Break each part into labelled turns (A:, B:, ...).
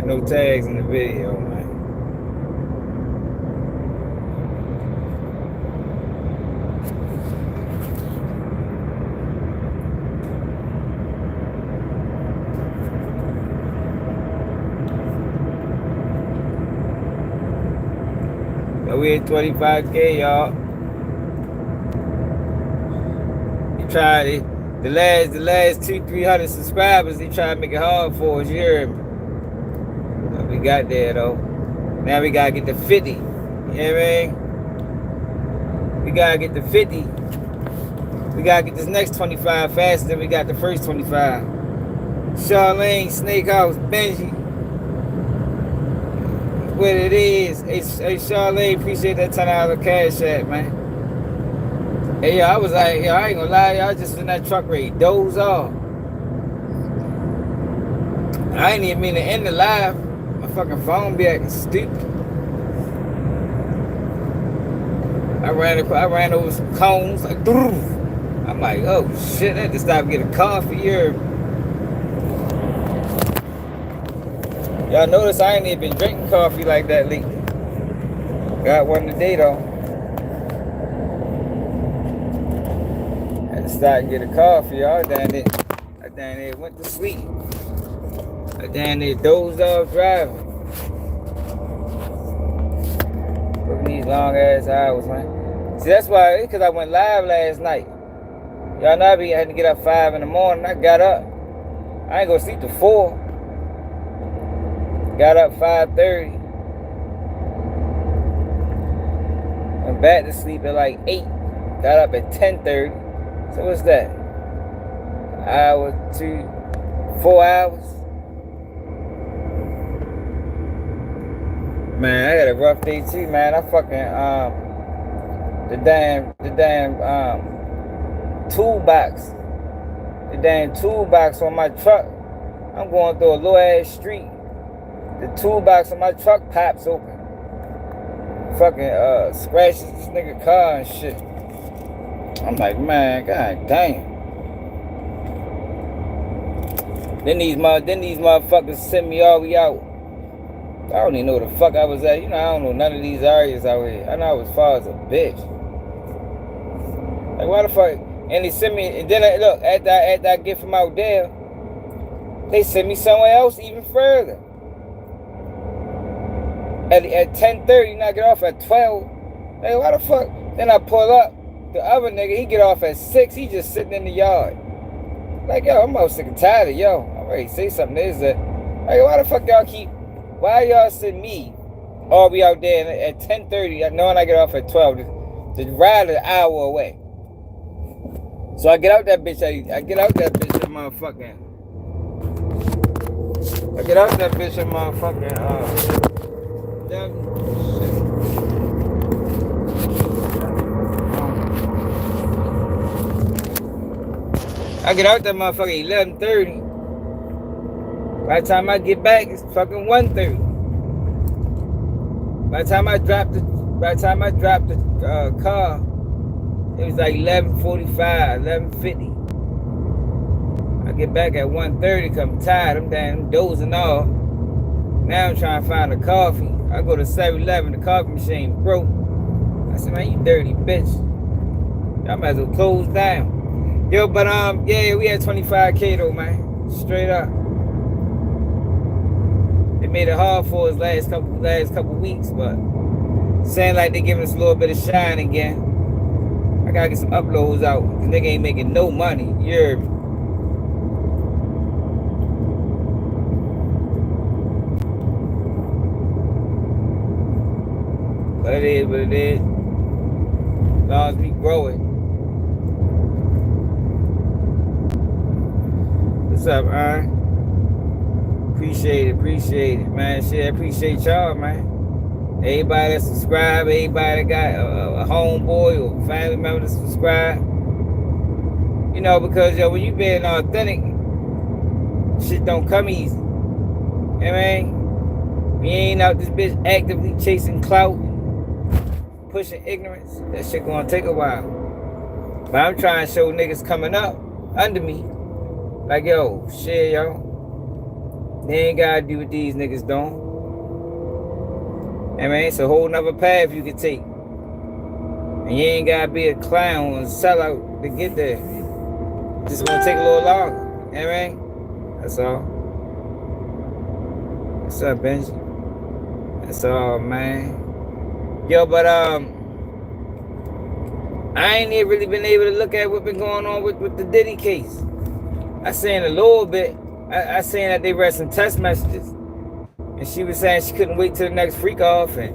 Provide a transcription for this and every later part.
A: no tags in the video, man. So we at 25K, y'all. He tried it. The last 200-300 subscribers, he tried to make it hard for us, you heard me? But we got there though. Now we gotta get to 50. You know what I mean? We gotta get to 50. We gotta get this next 25 faster than we got the first 25. Charlene, Snakehouse, Benji. What it is. Hey Charlene, appreciate that $10 cash app, man. Hey, yo, I was like, yo, I ain't gonna lie, y'all just in that truck ready, doze off. I ain't even mean to end the live. My fucking phone be acting stupid. I ran over some cones, like, I'm like, oh shit, I had to stop and get a coffee here. Y'all notice I ain't even been drinking coffee like that lately. Got one today though. Had to stop and get a coffee. I down there went to sleep. I down there dozed off driving. Working these long ass hours, man. See, that's why, because I went live last night. Y'all know I had to get up 5 in the morning. I got up. I ain't gonna sleep till 4. Got up 5:30. Went back to sleep at like 8. Got up at 10:30. So what's that? An hour, 2, 4 hours. Man, I had a rough day too, man. I fucking the damn toolbox. The damn toolbox on my truck. I'm going through a low ass street. The toolbox on my truck pops open. Fucking scratches this nigga car and shit. I'm like, man, god damn. Then these motherfuckers send me all the way out. I don't even know where the fuck I was at. You know, I don't know none of these areas out here. I know I was far as a bitch. Like, why the fuck? And they sent me, and then look, after I get from out there, they sent me somewhere else even further. At 10:30, I get off at 12. Like, why the fuck? Then I pull up. The other nigga, he get off at 6. He just sitting in the yard. Like, yo, I'm almost sick and tired of yo. I'm ready to say something. Is that? Like, why the fuck y'all keep? Why y'all send me all be out there at 10:30, knowing I get off at 12 to ride an hour away? So I get out that bitch. I get out that bitch at motherfucking. I get out that bitch at motherfucking. I get out that motherfucking 11:30. By the time I get back, it's fucking 1:30. By the time I dropped the car, it was like 11:45, 11:50. I get back at 1:30 'cause I'm tired. I'm dozing off. Now I'm trying to find a coffee. I go to 7-Eleven, the coffee machine broke. I said, man, you dirty bitch. Y'all might as well close down. Yo, but yeah, we had 25K though, man. Straight up. It made it hard for us last couple weeks, but saying like they giving us a little bit of shine again. I gotta get some uploads out. The nigga ain't making no money. You heard me? But it is what it is. As long as we grow it. What's up, Aaron? Appreciate it, man. Shit, I appreciate y'all, man. Everybody that subscribe, everybody that got a homeboy or family member to subscribe. You know, because yo, when you being authentic, shit don't come easy. You know what I mean? We ain't out this bitch actively chasing clout, pushing ignorance. That shit gonna take a while. But I'm trying to show niggas coming up under me, like, yo, shit, yo. They ain't gotta do what these niggas doing. I mean, it's a whole nother path you can take. And you ain't gotta be a clown and sell out to get there. It's just gonna take a little longer. You know what I mean? That's all. What's up, Benji? That's all, man. Yo, but I ain't even really been able to look at what's been going on with the Diddy case. I seen a little bit. I seen that they read some text messages. And she was saying she couldn't wait till the next freak off, and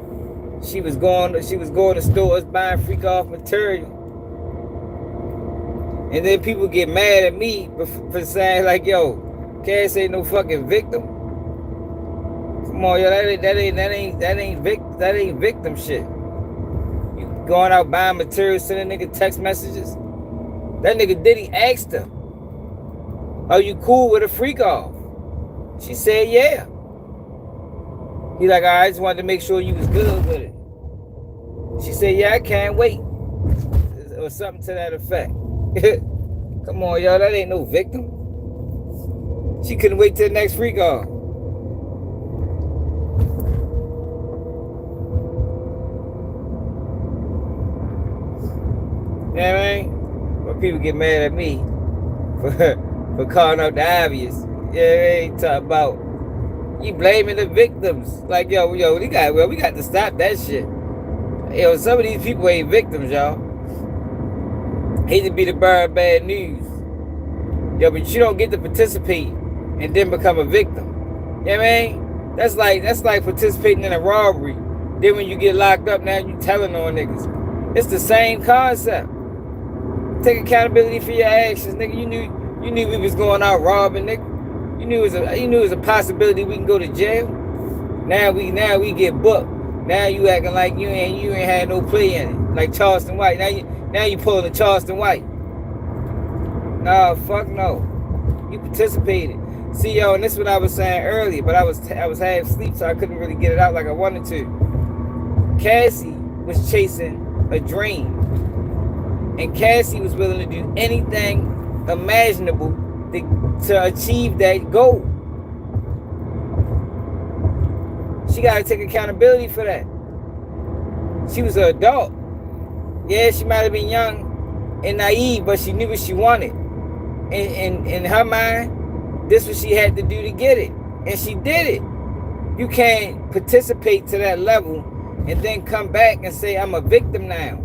A: she was going to stores buying freak off material. And then people get mad at me for saying like, yo, Cass ain't no fucking victim. Come on, yo, that ain't victim shit. You going out buying material, sending nigga text messages. That nigga Diddy asked her, are you cool with a freak off? She said yeah. He like, I just wanted to make sure you was good with it. She said, yeah, I can't wait. Or something to that effect. Come on, y'all, that ain't no victim. She couldn't wait till the next freak off. You know what I mean? But people get mad at me for calling out the obvious. Yeah, they ain't talking about you blaming the victims. Like, yo, we got to stop that shit. Yo, some of these people ain't victims, y'all. Hate to be the bearer of bad news. Yo, but you don't get to participate and then become a victim. You know what I mean? That's like participating in a robbery. Then when you get locked up, now you telling on niggas. It's the same concept. Take accountability for your actions, nigga. You knew we was going out robbing, nigga. You knew it was a possibility we can go to jail. Now we get booked. Now you acting like you ain't had no play in it. Like Charleston White. Now you pulling the Charleston White. Nah, fuck no. You participated. See, yo, and this is what I was saying earlier, but I was half asleep, so I couldn't really get it out like I wanted to. Cassie was chasing a dream. And Cassie was willing to do anything imaginable to achieve that goal. She got to take accountability for that. She was an adult. Yeah, she might have been young and naive, but she knew what she wanted. In her mind, this was what she had to do to get it. And she did it. You can't participate to that level and then come back and say, I'm a victim now.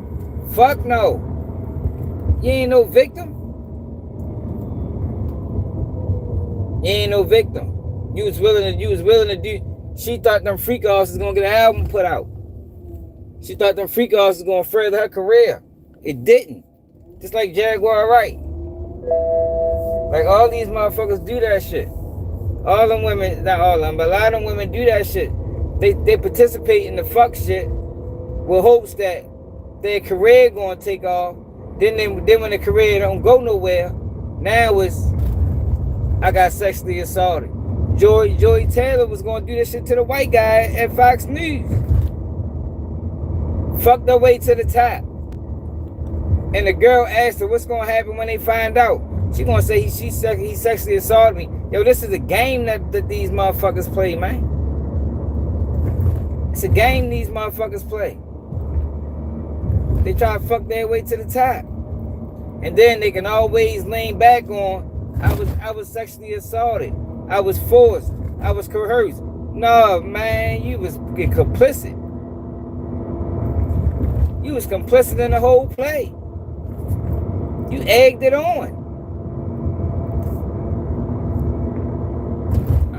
A: Fuck no. You ain't no victim. You ain't no victim. You was willing to do. She thought them freak offs was gonna get an album put out. She thought them freak offs was gonna further her career. It didn't. Just like Jaguar Wright. Like all these motherfuckers do that shit. All them women, not all of them, but a lot of them women do that shit. They participate in the fuck shit with hopes that their career gonna take off. Then when the career don't go nowhere, now it's I got sexually assaulted. Joy Taylor was gonna do this shit to the white guy at Fox News. Fucked her way to the top. And the girl asked her, what's gonna happen when they find out? She gonna say he sexually assaulted me. Yo, this is a game that these motherfuckers play, man. It's a game these motherfuckers play. They try to fuck their way to the top. And then they can always lean back on, I was sexually assaulted. I was forced. I was coerced. No, man, you was complicit. You was complicit in the whole play. You egged it on.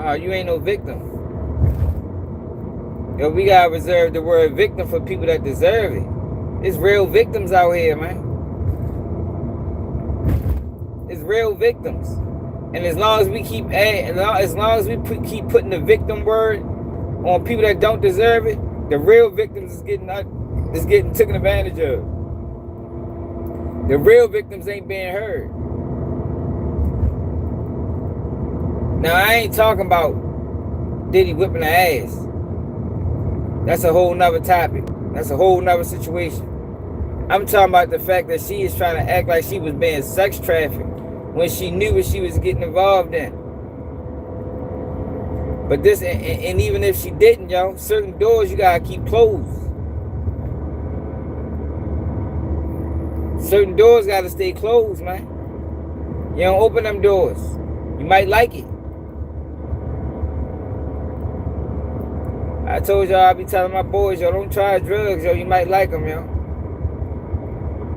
A: Oh, you ain't no victim. Yo, we gotta reserve the word victim for people that deserve it. It's real victims out here, man. It's real victims. And as long as we keep keep putting the victim word on people that don't deserve it, the real victims is getting taken advantage of. The real victims ain't being heard. Now I ain't talking about Diddy whipping her ass. That's a whole nother topic. That's a whole nother situation. I'm talking about the fact that she is trying to act like she was being sex trafficked when she knew what she was getting involved in. But this, and even if she didn't, yo, certain doors you gotta keep closed. Certain doors gotta stay closed, man. You don't open them doors. You might like it. I told y'all I be telling my boys, yo, don't try drugs, yo. You might like them, yo.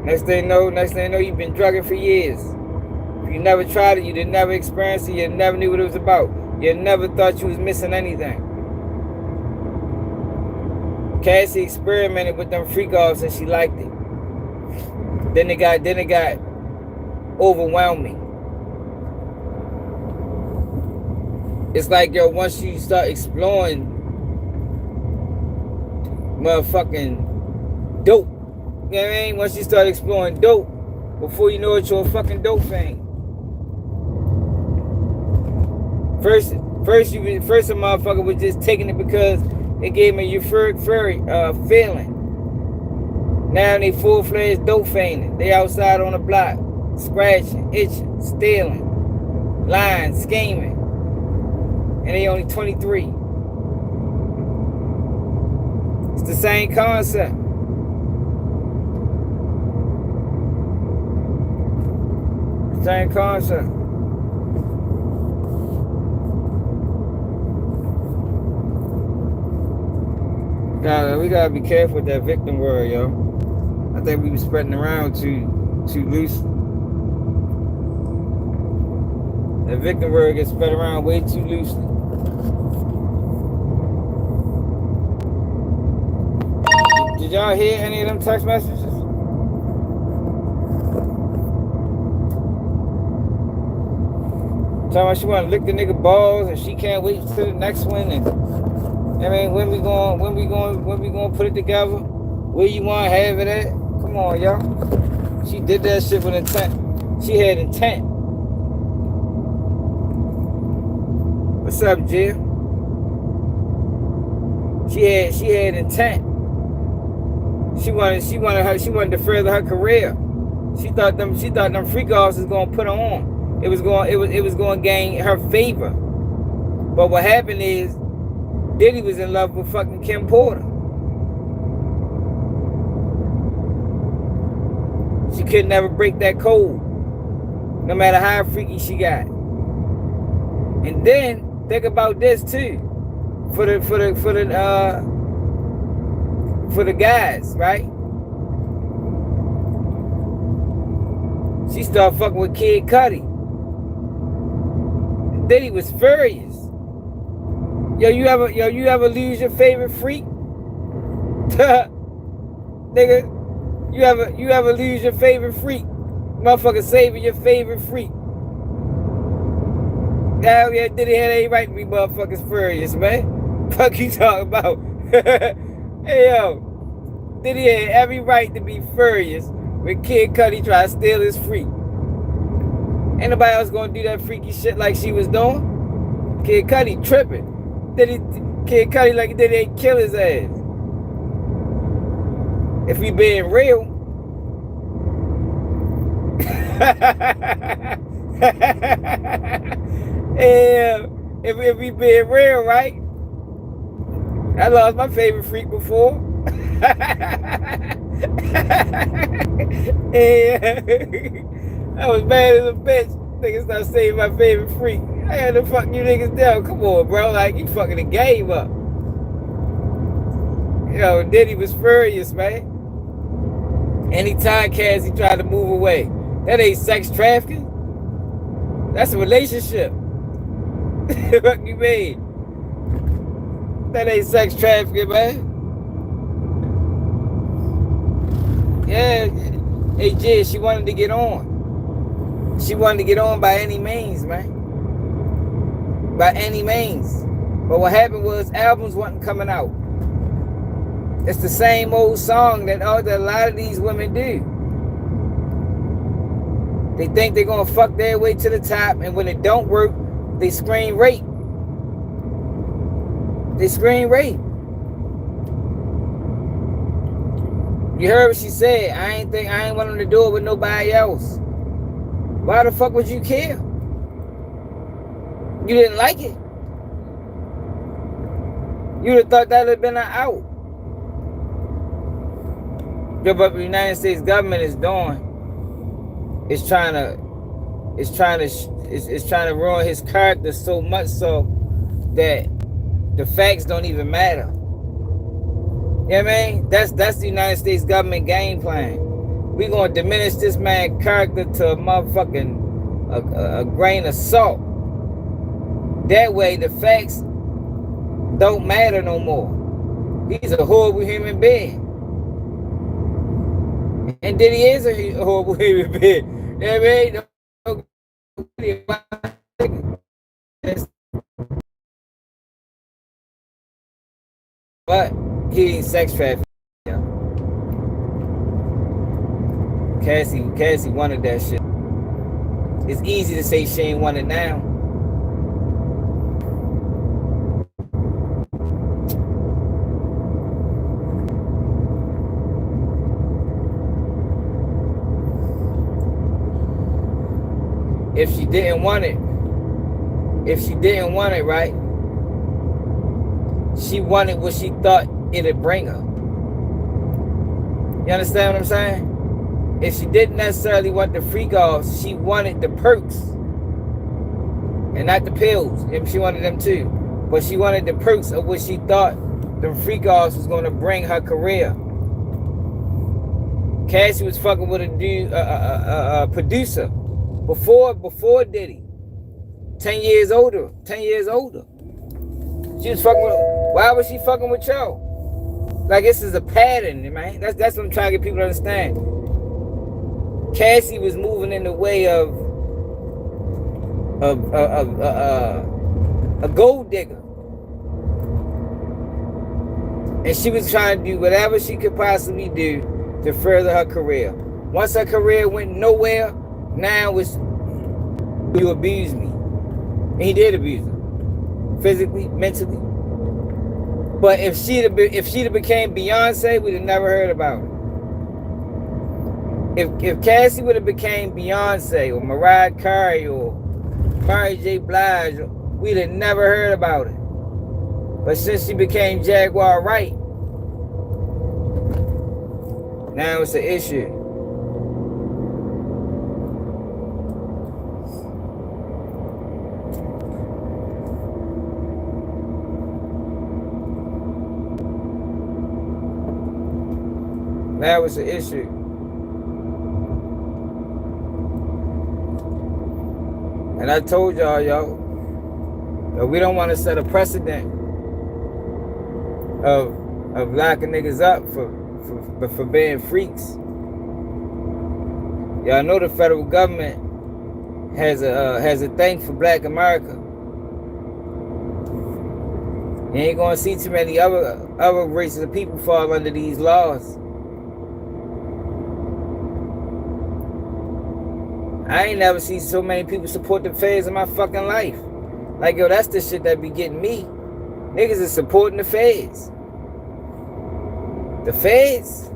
A: Next thing you know, you've been drugging for years. If you never tried it, you didn't never experience it, you never knew what it was about. You never thought you was missing anything. Cassie experimented with them freak-offs and she liked it. Then it got overwhelming. It's like, yo, once you start exploring motherfucking dope, you know what I mean? Once you start exploring dope, before you know it, you're a fucking dope fiend. First a motherfucker was just taking it because it gave me a euphoric feeling. Now they full-fledged dope fiending. They outside on the block, scratching, itching, stealing, lying, scheming. And they only 23. It's the same concept. Same concept. We gotta be careful with that victim word, yo. I think we be spreading around too loose. That victim word gets spread around way too loosely. Did y'all hear any of them text messages? Talking about she want to lick the nigga balls and she can't wait till the next one. And I mean, when we going put it together? Where you want to have it at? Come on, y'all. She did that shit with intent. She had intent. What's up, Jill? She had intent. She wanted to further her career. She thought them freak-offs was gonna put her on. It was going to gain her favor. But what happened is Diddy was in love with fucking Kim Porter. She could never break that code, no matter how freaky she got. And then think about this too, for the guys, right? She started fucking with Kid Cudi. Diddy was furious. Yo, you ever lose your favorite freak? Nigga, you ever lose your favorite freak? Motherfucker saving your favorite freak. Hell yeah, Diddy had a right to be motherfuckers furious, man. Fuck you talking about? Hey yo, Diddy had every right to be furious when Kid Cudi tried to steal his freak. Ain't nobody else gonna do that freaky shit like she was doing. Kid Cudi tripping. Kid Cudi like Diddy ain't kill his ass. If we being real. Yeah, if we being real, right? I lost my favorite freak before. Yeah. I was mad as a bitch. Niggas start saying my favorite freak. I had to fuck you niggas down. Come on, bro. Like, you fucking the game up. Yo, Diddy was furious, man. Anytime Cassie tried to move away. That ain't sex trafficking. That's a relationship. What you mean? That ain't sex trafficking, man. Yeah. Hey, Jay, she wanted to get on. She wanted to get on by any means, man. By any means. But what happened was albums wasn't coming out. It's the same old song that a lot of these women do. They think they're going to fuck their way to the top, and when it don't work, they scream rape. They scream rape. You heard what she said. I ain't want them to do it with nobody else. Why the fuck would you care? You didn't like it. You'd have thought that would have been an out. But what the United States government is doing is trying to ruin his character so much so that the facts don't even matter. You know what I mean? That's the United States government game plan. We gonna diminish this man's character to a motherfucking a grain of salt. That way the facts don't matter no more. He's a horrible human being. And then he is a horrible human being. You know what I mean? But he ain't sex trafficking. Cassie wanted that shit. It's easy to say she ain't want it now. If she didn't want it, right? She wanted what she thought it'd bring her. You understand what I'm saying? If she didn't necessarily want the freak-offs, she wanted the perks. And not the pills. If she wanted them too. But she wanted the perks of what she thought the freak-offs was going to bring her career. Cassie was fucking with a producer before Diddy. 10 years older. She was fucking with. Why was she fucking with y'all? Like, this is a pattern, man. That's what I'm trying to get people to understand. Cassie was moving in the way of a gold digger. And she was trying to do whatever she could possibly do to further her career. Once her career went nowhere, now it's, you abused me. And he did abuse her. Physically, mentally. But if she'd have became Beyonce, we'd have never heard about it. If Cassie would have became Beyonce or Mariah Carey or Mary J. Blige, we'd have never heard about it. But since she became Jaguar Wright, now it's an issue. Now it's an issue. And I told y'all, that we don't want to set a precedent of locking niggas up for being freaks. Y'all know the federal government has a thing for Black America. You ain't gonna see too many other races of people fall under these laws. I ain't never seen so many people support the feds in my fucking life. Like, yo, that's the shit that be getting me. Niggas is supporting the feds. The feds?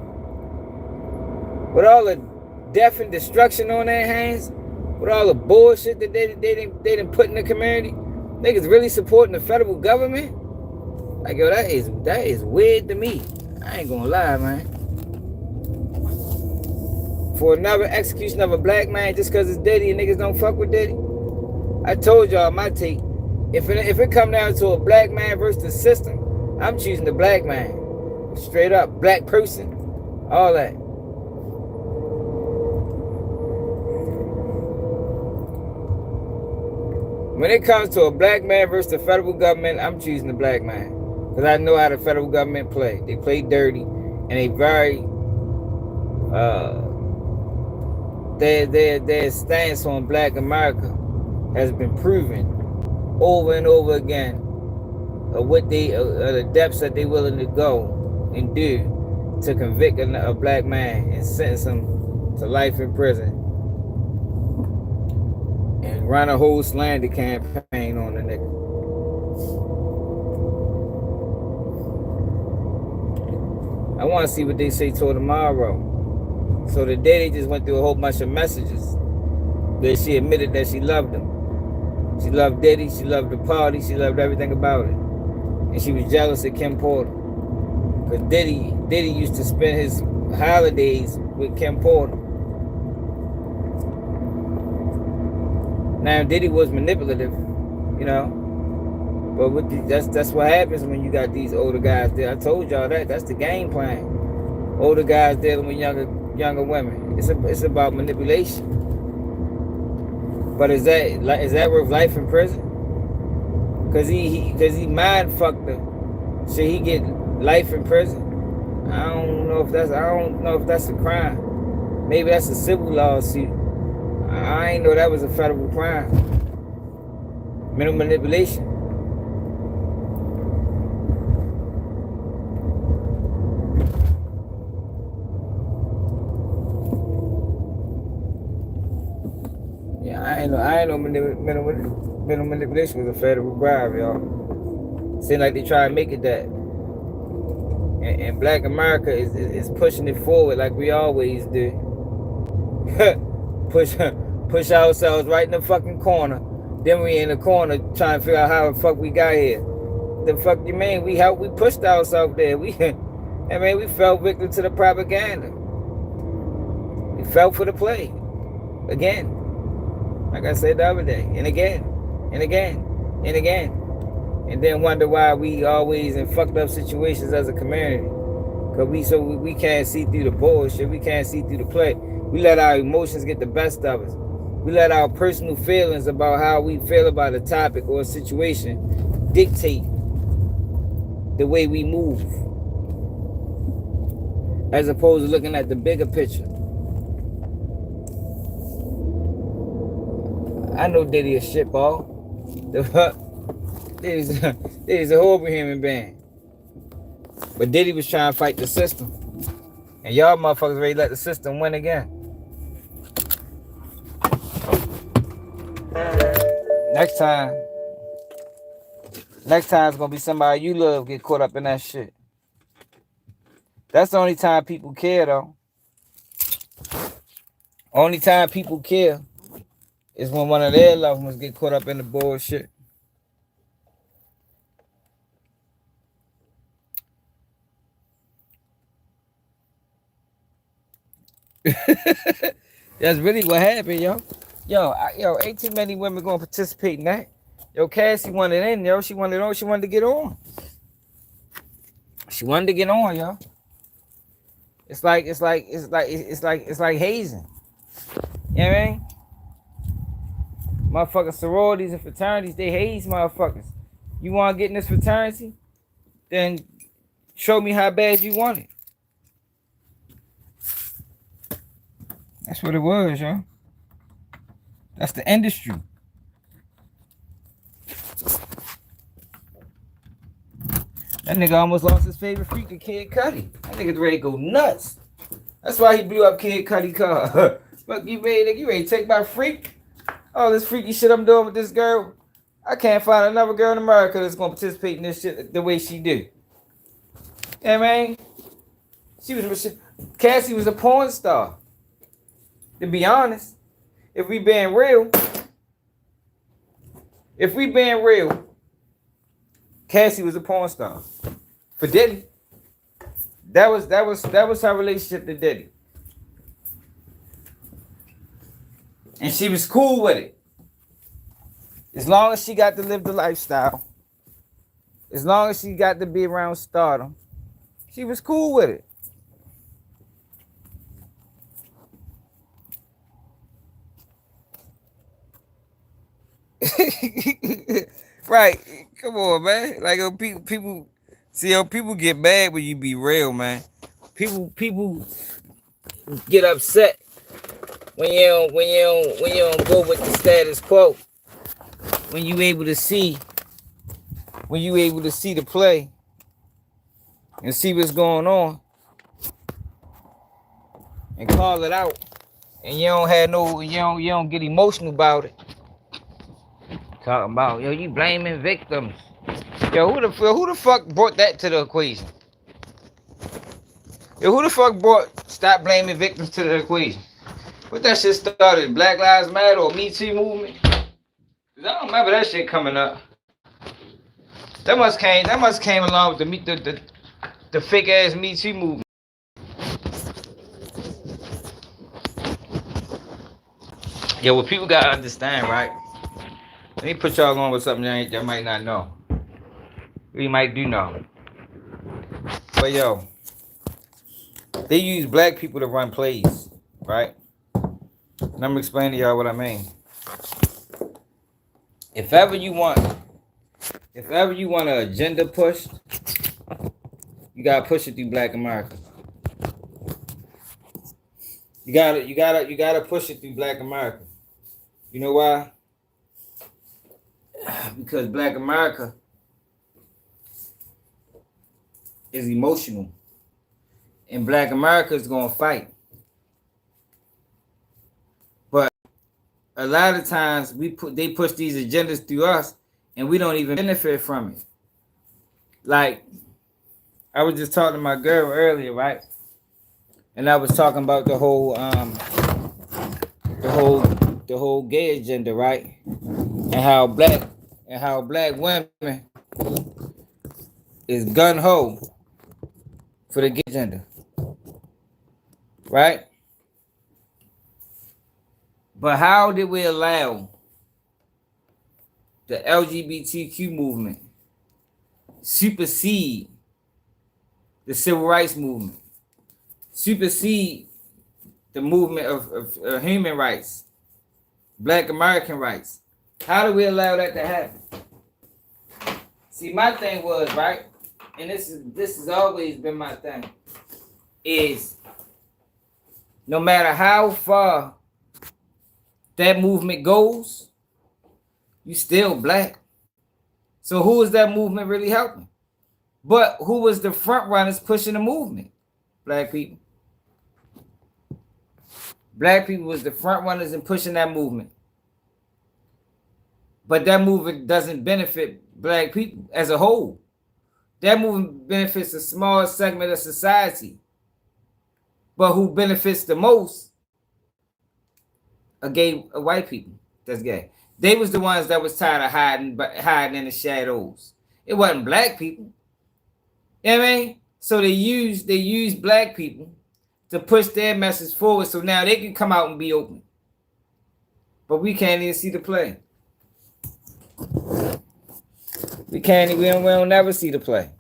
A: With all the death and destruction on their hands, with all the bullshit that they didn't put in the community, niggas really supporting the federal government? Like, yo, that is weird to me. I ain't gonna lie, man. For another execution of a black man just because it's Diddy and niggas don't fuck with Diddy. I told y'all my take. If it come down to a black man versus the system, I'm choosing the black man. Straight up, black person, all that. When it comes to a black man versus the federal government, I'm choosing the black man. Because I know how the federal government play. They play dirty and they very their stance on Black America has been proven over and over again of what the depths that they willing to go and do to convict a black man and sentence him to life in prison and run a whole slander campaign on the nigga. I want to see what they say till tomorrow. So today they just went through a whole bunch of messages where she admitted that she loved him. She loved Diddy, she loved the party, she loved everything about it. and she was jealous of Kim Porter. Because Diddy used to spend his holidays with Kim Porter. Now Diddy was manipulative, you know, but that's what happens when you got these older guys there. I told y'all that. That's the game plan. Older guys dealing with younger women. It's about manipulation. But is that worth life in prison? Cause he mind fucked her. Should he get life in prison? I don't know if that's a crime. Maybe that's a civil lawsuit. I ain't know that was a federal crime. Mental manipulation. Yeah, I ain't know mental manipulation was a federal crime, y'all. Seems like they try to make it that. And Black America is pushing it forward like we always do. Push ourselves right in the fucking corner. Then we in the corner trying to figure out how the fuck we got here. The fuck you mean? We pushed ourselves there. We fell victim to the propaganda. We fell for the play. Again. Like I said the other day. And again. And again. And again. And then wonder why we always in fucked up situations as a community. Cause we can't see through the bullshit. We can't see through the play. We let our emotions get the best of us. We let our personal feelings about how we feel about a topic or a situation dictate the way we move, as opposed to looking at the bigger picture. I know Diddy a shitball. Diddy's a horrible human being. But Diddy was trying to fight the system. And y'all motherfuckers ready to let the system win again. Next time it's gonna be somebody you love get caught up in that shit. That's the only time people care, though. Only time people care is when one of their loved ones get caught up in the bullshit. That's really what happened, yo. Ain't too many women gonna participate in that. Yo, Cassie wanted in, yo. She wanted to get on. She wanted to get on, yo. It's like hazing. You know what I mean? Motherfucking sororities and fraternities, they haze motherfuckers. You wanna get in this fraternity? Then show me how bad you want it. That's what it was, yo. That's the industry. That nigga almost lost his favorite freak to Kid Cudi. That nigga's ready to go nuts. That's why he blew up Kid Cudi car. Fuck you, man. You ready to take my freak? All this freaky shit I'm doing with this girl. I can't find another girl in America that's gonna participate in this shit the way she do. Yeah, man. Cassie was a porn star. To be honest, if we being real, Cassie was a porn star for Diddy. That was her relationship to Diddy, and she was cool with it. As long as she got to live the lifestyle, as long as she got to be around stardom, she was cool with it. Right, come on, man. Like people get mad when you be real, man. People get upset when you don't go with the status quo. When you able to see the play and see what's going on and call it out, and you don't get emotional about it. Talking about, yo, you blaming victims. Yo, who the fuck brought that to the equation? Yo, who the fuck brought stop blaming victims to the equation? What that shit started? Black Lives Matter or Me Too movement? I don't remember that shit coming up. That must came along with the fake ass Me Too movement. Yeah, what people gotta understand, right? Let me put y'all on with something that might not know. We might do know. But yo, they use black people to run plays, right? And I'm gonna explain to y'all what I mean. If ever you want an agenda pushed, you gotta push it through Black America. You gotta push it through Black America. You know why? Because Black America is emotional, and Black America is gonna fight. But a lot of times they push these agendas through us, and we don't even benefit from it. Like I was just talking to my girl earlier, right? And I was talking about the whole gay agenda, right? And how black women is gun ho for the gay agenda, right? But how did we allow the LGBTQ movement supersede the civil rights movement, supersede the movement of human rights, Black American rights? How do we allow that to happen? See, my thing was, right, and this has always been my thing, is no matter how far that movement goes, you still black. So who is that movement really helping? But who was the front runners pushing the movement? Black people. Black people was the front runners in pushing that movement. But that movement doesn't benefit black people as a whole. That movement benefits a small segment of society. But who benefits the most are white people that's gay. They was the ones that was tired of hiding in the shadows. It wasn't black people. You know what I mean? So they use black people to push their message forward so now they can come out and be open. But we can't even see the play. We don't never see the play.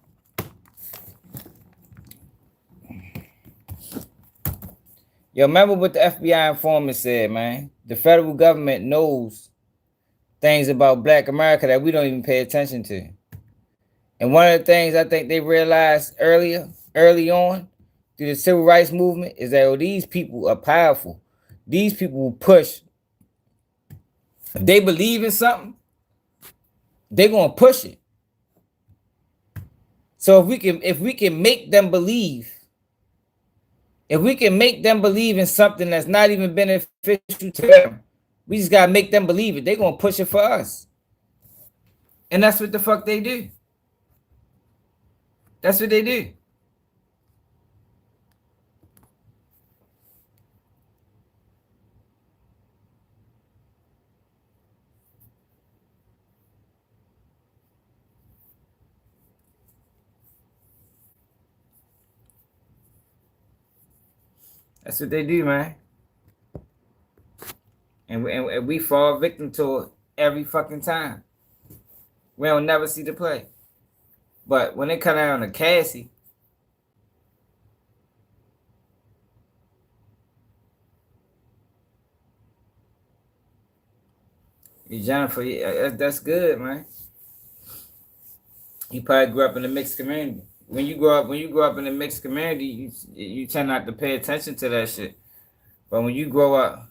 A: Yo, remember what the FBI informant said, man? The federal government knows things about Black America that we don't even pay attention to. And one of the things I think they realized early on through the civil rights movement is that these people are powerful. These people will push. If they believe in something, they're gonna push it. So if we can make them believe, in something that's not even beneficial to them, we just gotta make them believe it. They're gonna push it for us. And that's what the fuck they do. That's what they do. That's what they do, man. And we fall victim to it every fucking time. We don't never see the play. But when it come down to CASSIE, Jennifer, yeah, that's good, man. You probably grew up in a mixed community. When you grow up in a mixed community, you tend not to pay attention to that shit. But when you grow up,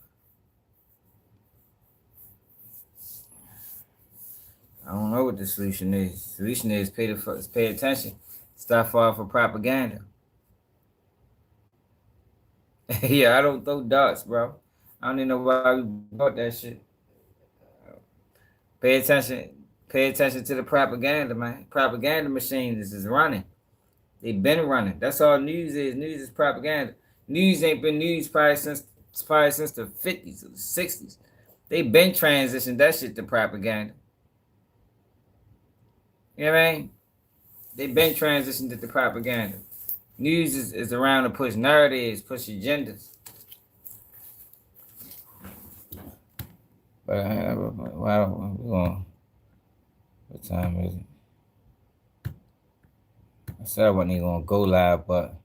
A: I don't know what the solution is. The solution is pay attention. Stop falling for propaganda. Yeah, I don't throw darts, bro. I don't even know why we bought that shit. Pay attention to the propaganda, man. Propaganda machines is running. They've been running. That's all news is. News is propaganda. News ain't been news probably since the 50s or the 60s. They've been transitioned that shit to propaganda. You know what I mean? They've been transitioned to the propaganda. News is around to push narratives, push agendas. But what time is it? I said I wasn't even gonna go live, but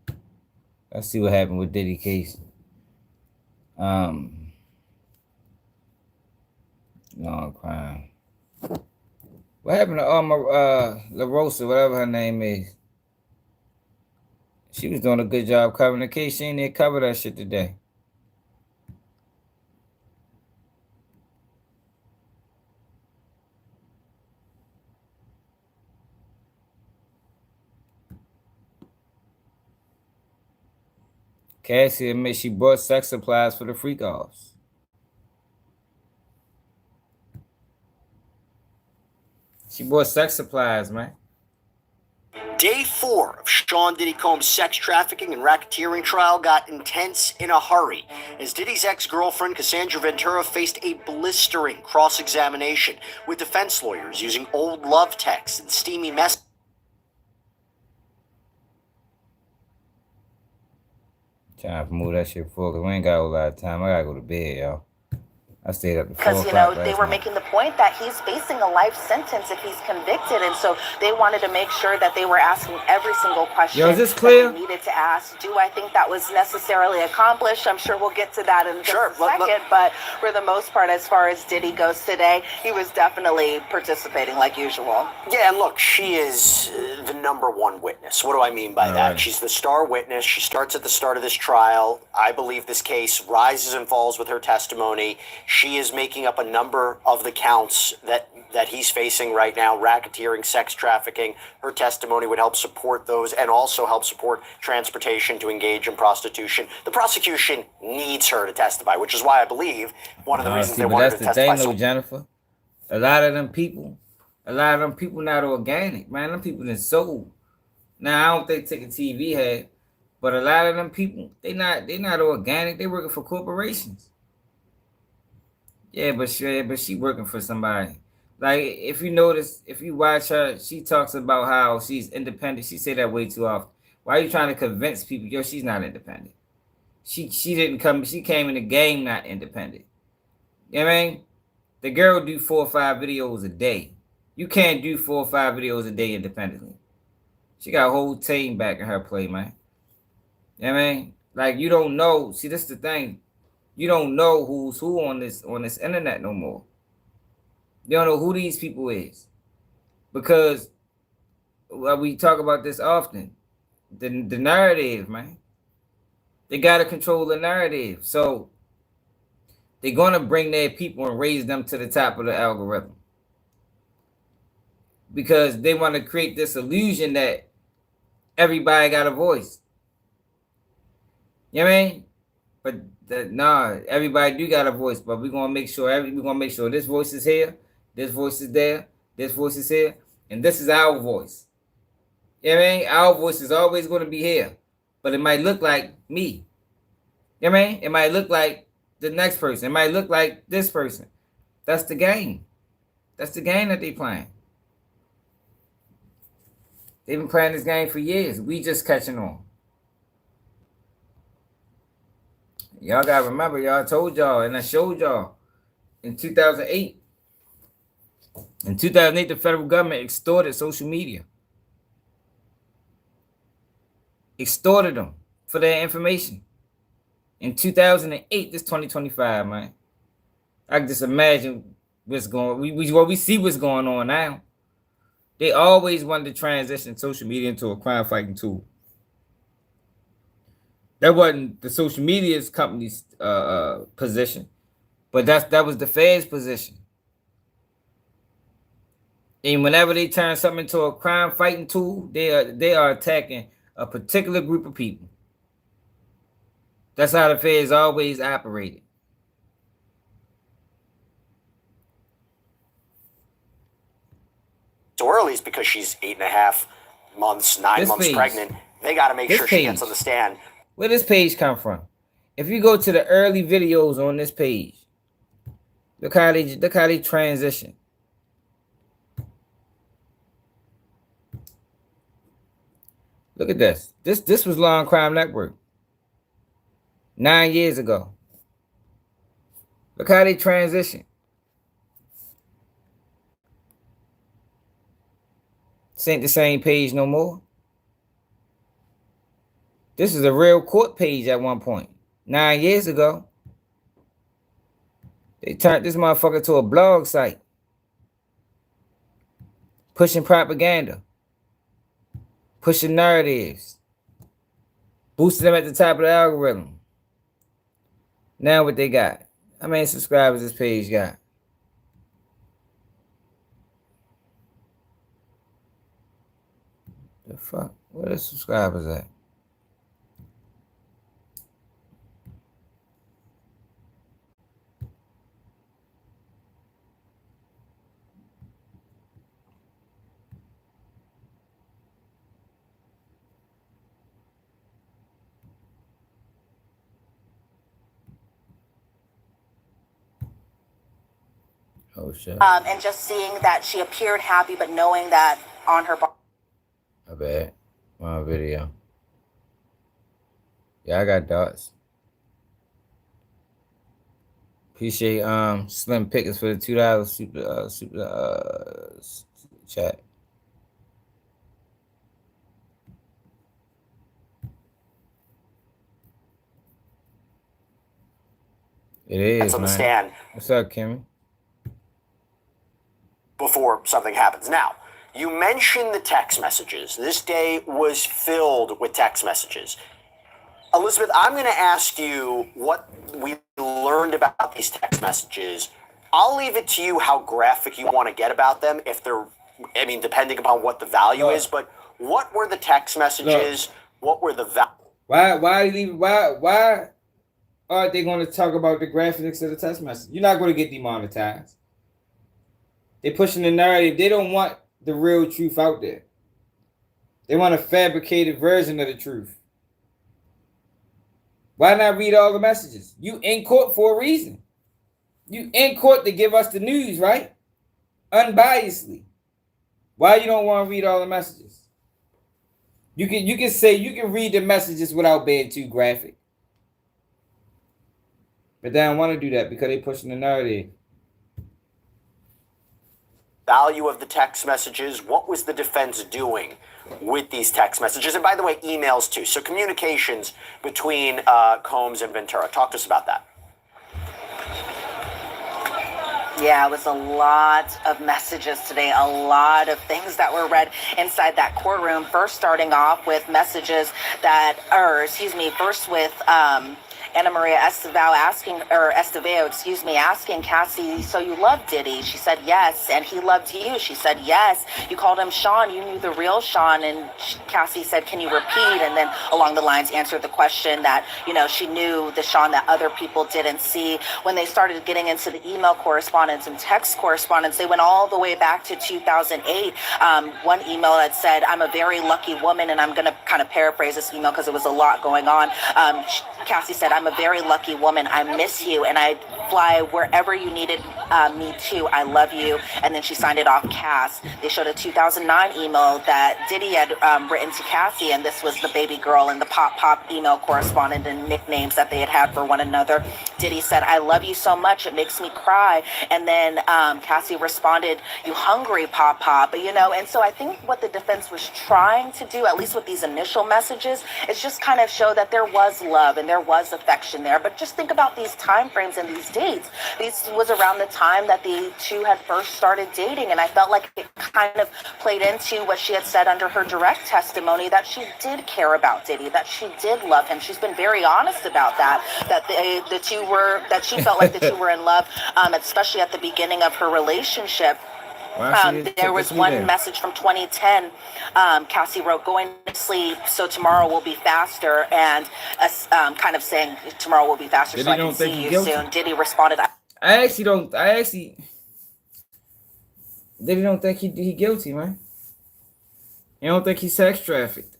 A: let's see what happened with Diddy case. No crime. What happened to La Rosa, whatever her name is? She was doing a good job covering the case. She ain't there cover that shit today. Cassie admits she bought sex supplies for the freak-offs. She bought sex supplies, man.
B: Day 4 of Sean Diddy Combs' sex trafficking and racketeering trial got intense in a hurry, as Diddy's ex-girlfriend Cassandra Ventura faced a blistering cross-examination, with defense lawyers using old love texts and steamy messages.
A: Trying to move that shit forward, because we ain't got a lot of time. I gotta go to bed, y'all. I stayed up to 4
C: because, you know, they were making the point that he's facing a life sentence if he's convicted, and so they wanted to make sure that they were asking every single question
A: Yo, is this clear?
C: that they needed to ask. Do I think that was necessarily accomplished? I'm sure we'll get to that in just a second, but for the most part, as far as Diddy goes today, he was definitely participating like usual.
B: Yeah, and look, she is the #1 witness. What do I mean by that? She's the star witness. She starts at the start of this trial. I believe this case rises and falls with her testimony. She is making up a number of the counts that he's facing right now: racketeering, sex trafficking. Her testimony would help support those and also help support transportation to engage in prostitution. The prosecution needs her to testify, which is why I believe one of the reasons they wanted her to testify.
A: That's the thing, though, Jennifer. A lot of them people not organic, man. Them people is sold. Now, I don't think Ticket TV had, but a lot of them people, they not organic. They working for corporations. Yeah, but she working for somebody. Like, if you notice, if you watch her, she talks about how she's independent. She say that way too often. Why are you trying to convince people? Yo, she's not independent. She came in the game not independent. You know what I mean? The girl do 4 or 5 videos a day. You can't do 4 or 5 videos a day independently. She got a whole team back in her play, man. You know what I mean? Like, you don't know. See, this is the thing. You don't know who's who on this internet no more. You don't know who these people is. Because we talk about this often. The narrative, man. They got to control the narrative. So they're going to bring their people and raise them to the top of the algorithm. Because they want to create this illusion that everybody got a voice. You know what I mean? But everybody do got a voice, but we're gonna make sure this voice is here, this voice is there, this voice is here, and this is our voice. You know what I mean? Our voice is always gonna be here, but it might look like me. You know what I mean? It might look like the next person. It might look like this person. That's the game. That's the game that they playing. They've been playing this game for years. We just catching on. Y'all gotta remember, y'all told y'all, and I showed y'all in 2008. In 2008, the federal government extorted social media. Extorted them for their information. In 2008, this 2025, man. I can just imagine what's going on. We see what's going on now. They always wanted to transition social media into a crime fighting tool. That wasn't the social media's company's position, but that was the Fed's position. And whenever they turn something into a crime fighting tool, they are attacking a particular group of people. That's how the Fed's always operated.
B: So early is because she's 8.5 months, 9 months pregnant. They got to make sure she gets on the stand.
A: Where does this page come from? If you go to the early videos on this page, look how they transition. Look at this. This was Law and Crime Network 9 years ago. Look how they transition. This ain't the same page no more. This is a real court page at one point. 9 years ago. They turned this motherfucker to a blog site. Pushing propaganda. Pushing narratives. Boosting them at the top of the algorithm. Now what they got? How many subscribers this page got? The fuck? Where the subscribers at? Oh shit.
C: And just seeing that she appeared happy, but knowing that on her body.
A: I bet. My video. Yeah, I got dots. Appreciate Slim Pickens for the $2 super chat. It is.
B: That's on the stand.
A: What's up, Kimmy?
B: Before something happens. Now, you mentioned the text messages. This day was filled with text messages. Elizabeth, I'm going to ask you what we learned about these text messages. I'll leave it to you how graphic you want to get about them, if they're, I mean, depending upon what the value is, but what were the text messages? What were the
A: Why are they going to talk about the graphics of the text message? You're not going to get demonetized. They're pushing the narrative. They don't want the real truth out there. They want a fabricated version of the truth. Why not read all the messages? You in court for a reason. You in court to give us the news, right? Unbiasedly. Why you don't want to read all the messages? You can say you can read the messages without being too graphic. But they don't want to do that because they're pushing the narrative.
B: Value of the text messages? What was the defense doing with these text messages? And by the way, emails too. So communications between Combs and Ventura. Talk to us about that.
C: Yeah, it was a lot of messages today, a lot of things that were read inside that courtroom. First, starting off with messages that, first with Ana Maria Estevao asking Cassie, so you love Diddy? She said yes. And he loved you? She said yes. You called him Sean. You knew the real Sean. And Cassie said, can you repeat? And then along the lines answered the question that, she knew the Sean that other people didn't see. When they started getting into the email correspondence and text correspondence, they went all the way back to 2008. One email that said, I'm a very lucky woman, and I'm going to kind of paraphrase this email because it was a lot going on. Cassie said, I'm a very lucky woman. I miss you, and I'd fly wherever you needed me to. I love you. And then she signed it off, Cass. They showed a 2009 email that Diddy had written to Cassie, and this was the baby girl and the pop email correspondent and nicknames that they had for one another. Diddy said, I love you so much. It makes me cry. And then Cassie responded, you hungry, pop. And so I think what the defense was trying to do, at least with these initial messages, is just kind of show that there was love and there was affection there. But just think about these time frames and these dates. This was around the time that the two had first started dating, and I felt like it kind of played into what she had said under her direct testimony, that she did care about Diddy, that she did love him. She's been very honest about that she felt like the two were in love, especially at the beginning of her relationship. There was one message from 2010. Cassie wrote, going to sleep so tomorrow will be faster, and kind of saying tomorrow will be faster so I can see you soon. Diddy responded,
A: Diddy don't think he guilty, man. He don't think he's sex trafficked.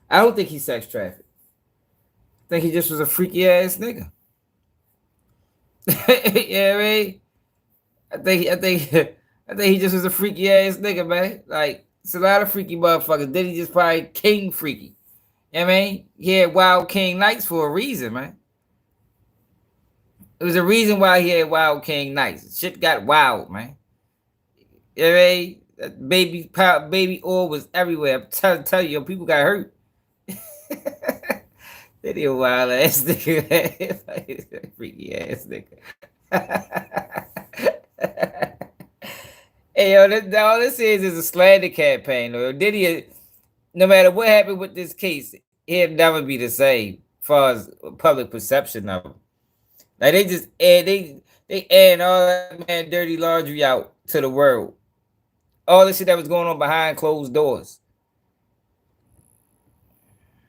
A: I don't think he's sex trafficked. I think he just was a freaky ass nigga. Yeah, I mean, I think he just was a freaky ass nigga, man. Like, It's a lot of freaky motherfuckers. Diddy just probably king freaky. You know what I mean? He had Wild King Nights for a reason, man. It was a reason why he had Wild King Nights. Shit got wild, man. You know what I mean? That baby oil was everywhere. I'm tell you, people got hurt. Diddy a wild ass nigga. Freaky ass nigga. Hey, yo, all this is a slander campaign. Or Diddy, no matter what happened with this case, he'll never be the same as far as public perception of him. Like they just add they add all that man dirty laundry out to the world. All the shit that was going on behind closed doors.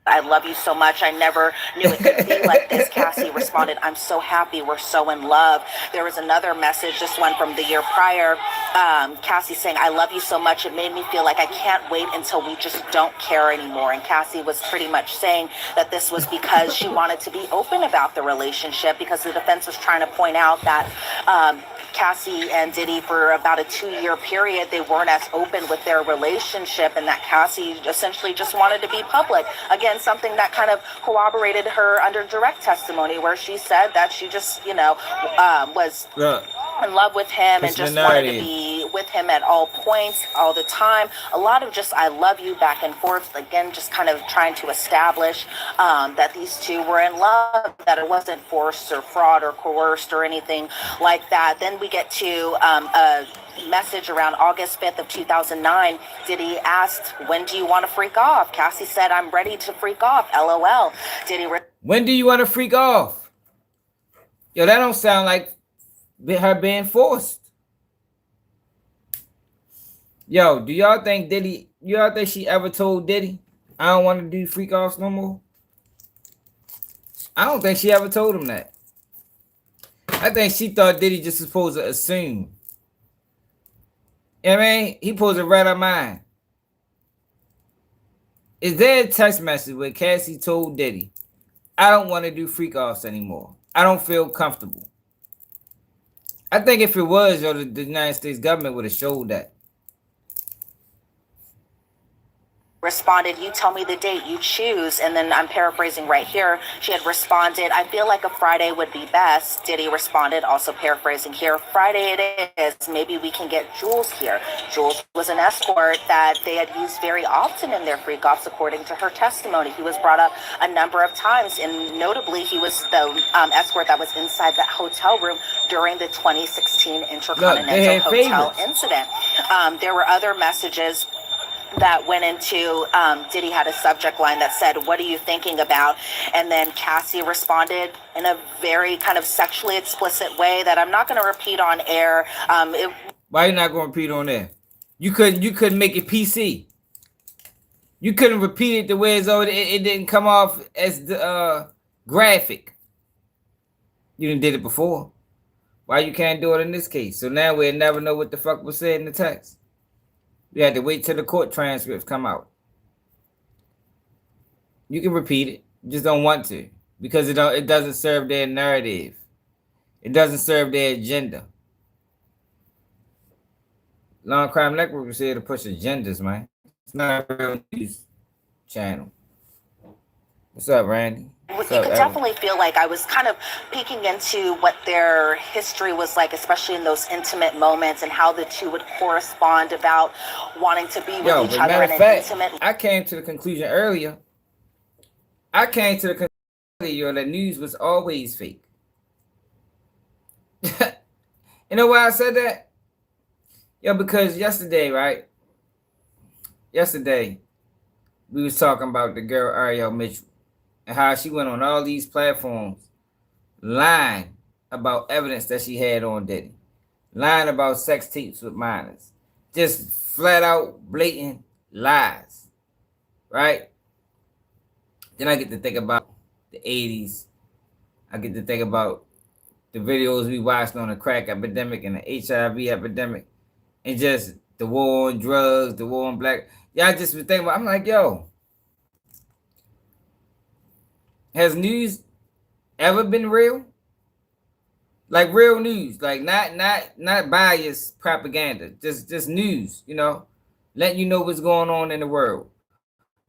C: I love you so much. I never knew it could be like this. Cassie responded, I'm so happy. We're so in love. There was another message, this one from the year prior. Cassie saying, I love you so much. It made me feel like I can't wait until we just don't care anymore. And Cassie was pretty much saying that this was because she wanted to be open about the relationship, because the defense was trying to point out that Cassie and Diddy, for about a 2-year period, they weren't as open with their relationship, and that Cassie essentially just wanted to be public. Again, something that kind of corroborated her under direct testimony, where she said that she just, was in love with him and just wanted to be with him at all points, all the time. A lot of just I love you back and forth. Again, just kind of trying to establish that these two were in love, that it wasn't forced or fraud or coerced or anything like that. Then we get to a message around August 5th of 2009. Diddy asked, when do you want to freak off? Cassie said, I'm ready to freak off, LOL. Diddy
A: when do you want to freak off? Yo, that don't sound like her being forced. Yo, do y'all think she ever told Diddy, I don't want to do freak offs no more? I don't think she ever told him that. I think she thought Diddy just supposed to assume. You know what I mean? He supposed to read her mind. Is there a text message where Cassie told Diddy, I don't want to do freak offs anymore. I don't feel comfortable. I think if it was, the United States government would have showed that.
C: responded, you tell me the date, you choose. And then I'm paraphrasing right here. She had responded, I feel like a Friday would be best. Diddy responded, also paraphrasing here, Friday it is. Maybe we can get Jules here. Jules was an escort that they had used very often in their freak offs, according to her testimony. He was brought up a number of times, and notably, he was the escort that was inside that hotel room during the 2016 Intercontinental Hotel incident. There were other messages that went into, Diddy had a subject line that said, what are you thinking about? And then Cassie responded in a very kind of sexually explicit way that I'm not going to repeat on air.
A: Why are you not going to repeat on air? You couldn't make it PC. You couldn't repeat it the way it's already, it didn't come off as the graphic. You done did it before. Why you can't do it in this case? So now we'll never know what the fuck was said in the text. We had to wait till the court transcripts come out. You can repeat it, you just don't want to, because it doesn't serve their narrative. It doesn't serve their agenda. Long Crime Network was here to push agendas, man. It's not a real news channel. What's up, Randy?
C: You could definitely feel like I was kind of peeking into what their history was like, especially in those intimate moments, and how the two would correspond about wanting to be with each other in an intimate.
A: I came to the conclusion earlier. That news was always fake. You know why I said that? Because yesterday, right? Yesterday, we was talking about the girl Ariel Mitchell and how she went on all these platforms lying about evidence that she had on Diddy, lying about sex tapes with minors, just flat out blatant lies, right? Then I get to think about the 80s. I get to think about the videos we watched on the crack epidemic and the HIV epidemic, and just the war on drugs, the war on black. Y'all just been thinking about, I'm like, yo, has news ever been real? Like real news, like not biased propaganda, just news, letting you know what's going on in the world,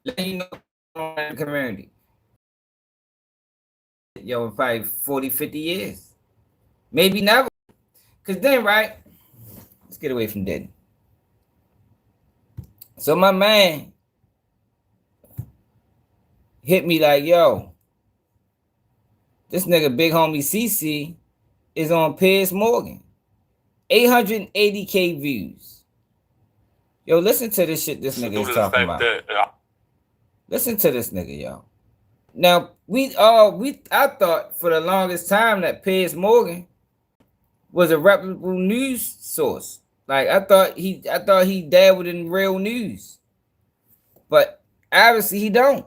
A: letting you know what's going on in the community. Yo, in probably 40, 50 years. Maybe never. Because then, right? Let's get away from Diddy. So my man hit me like, yo, this nigga big homie CC is on Piers Morgan. 880K views. Yo, listen to this shit this nigga is talking about. Listen to this nigga, yo. Now, I thought for the longest time that Piers Morgan was a reputable news source. Like I thought he dabbled in real news. But obviously he don't.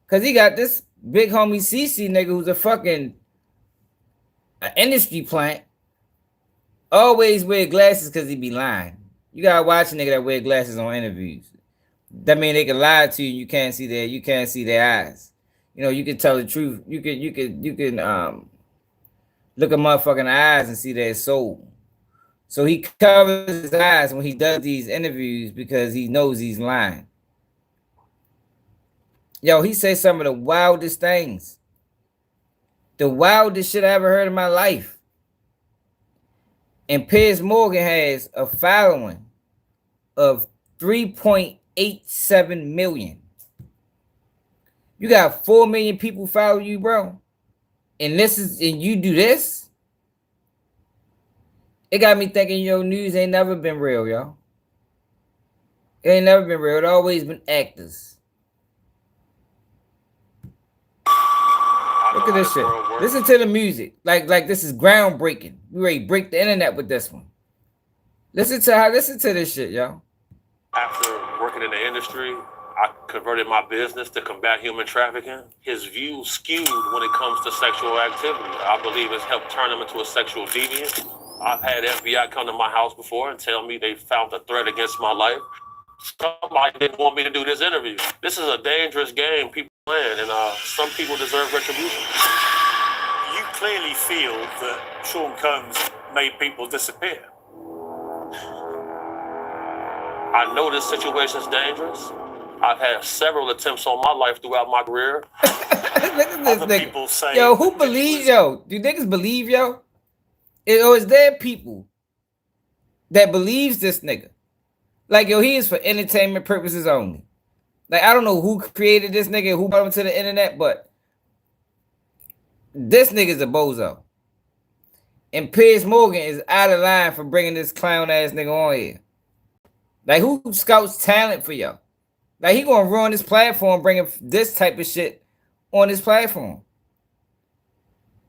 A: Cause he got this big homie CC nigga who's a fucking industry plant. Always wear glasses because he be lying. You gotta watch a nigga that wear glasses on interviews. That mean they can lie to you. You can't see their eyes. You know, you can tell the truth. You can look at motherfucking eyes and see their soul. So he covers his eyes when he does these interviews because he knows he's lying. Yo, he says some of the wildest things. The wildest shit I ever heard in my life. And Piers Morgan has a following of 3.87 million. You got 4 million people follow you, bro. And you do this? It got me thinking, yo, news ain't never been real, yo. It ain't never been real. It always been actors. Look at this shit. Listen to the music. Like this is groundbreaking. We ready to break the internet with this one. Listen to this shit, yo.
D: After working in the industry, I converted my business to combat human trafficking. His views skewed when it comes to sexual activity. I believe it's helped turn him into a sexual deviant. I've had FBI come to my house before and tell me they found a threat against my life. Somebody didn't want me to do this interview. This is a dangerous game people playing, and some people deserve retribution.
E: You clearly feel that Sean Combs made people disappear.
D: I know this situation is dangerous. I've had several attempts on my life throughout my career.
A: Look at this
E: Other
A: nigga.
E: people say,
A: Yo, who believes, yo? Do niggas believe, yo? Or is there people that believes this nigga? Like, yo, he is for entertainment purposes only. Like, I don't know who created this nigga, who brought him to the internet, but this nigga's a bozo. And Piers Morgan is out of line for bringing this clown ass nigga on here. Like, who scouts talent for y'all? Like, he gonna ruin this platform bringing this type of shit on his platform.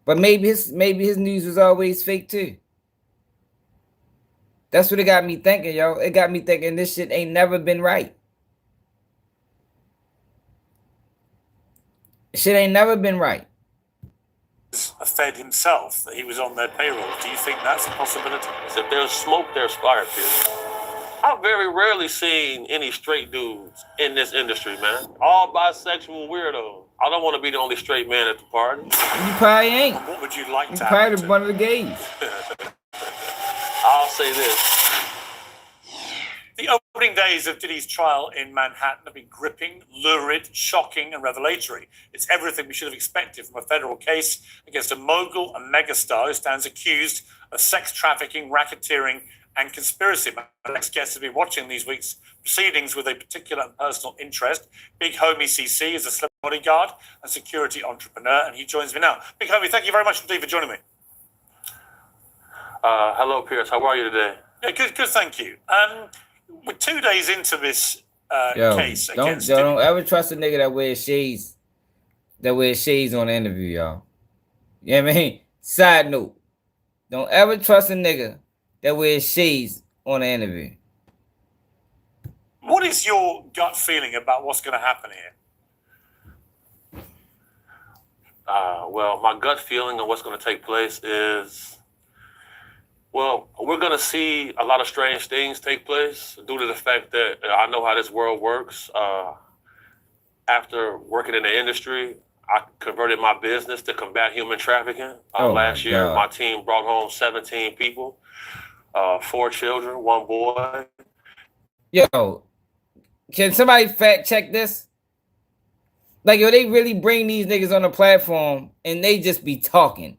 A: But maybe his news was always fake too. That's what it got me thinking, yo. It got me thinking this shit ain't never been right. Shit ain't never been right.
E: a Fed himself, that he was on their payroll. Do you think that's a possibility?
D: So if there's smoke, there's fire, Pierce. I've very rarely seen any straight dudes in this industry, man. All bisexual weirdos. I don't want to be the only straight man at the party.
A: You probably ain't.
E: What would you like
A: You
E: to
A: probably
E: happen?
A: one of the gays.
D: I'll say this.
E: The opening days of Diddy's trial in Manhattan have been gripping, lurid, shocking, and revelatory. It's everything we should have expected from a federal case against a mogul and megastar who stands accused of sex trafficking, racketeering, and conspiracy. My next guest has been watching these week's proceedings with a particular and personal interest. Big Homie CC is a celebrity bodyguard and security entrepreneur, and he joins me now. Big Homie, thank you very much indeed for joining me.
D: Hello, Pierce. How are you today?
E: Yeah, good, thank you. We're 2 days into this case against Diddy.
A: Don't ever trust a nigga that wears shades. That wears shades on the interview, y'all. You know what I mean? Side note. Don't ever trust a nigga that wears shades on the interview.
E: What is your gut feeling about what's going to happen here?
D: Well, my gut feeling of what's going to take place is, well, we're going to see a lot of strange things take place due to the fact that I know how this world works. After working in the industry, I converted my business to combat human trafficking. Last year, my team brought home 17 people, 4 children, 1 boy.
A: Yo, can somebody fact check this? Like, yo, they really bring these niggas on the platform and they just be talking.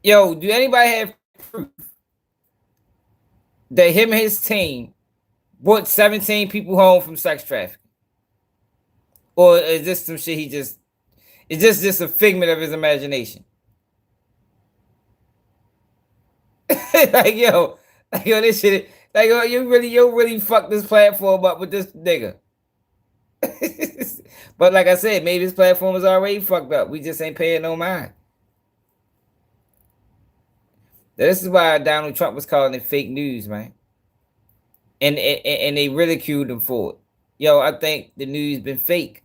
A: Yo, do anybody have proof that him and his team brought 17 people home from sex trafficking? Or is this some shit is this just a figment of his imagination? like yo, this shit, like yo, you really fucked this platform up with this nigga. But like I said, maybe this platform is already fucked up. We just ain't paying no mind. This is why Donald Trump was calling it fake news, man. And they ridiculed him for it. Yo, I think the news been fake.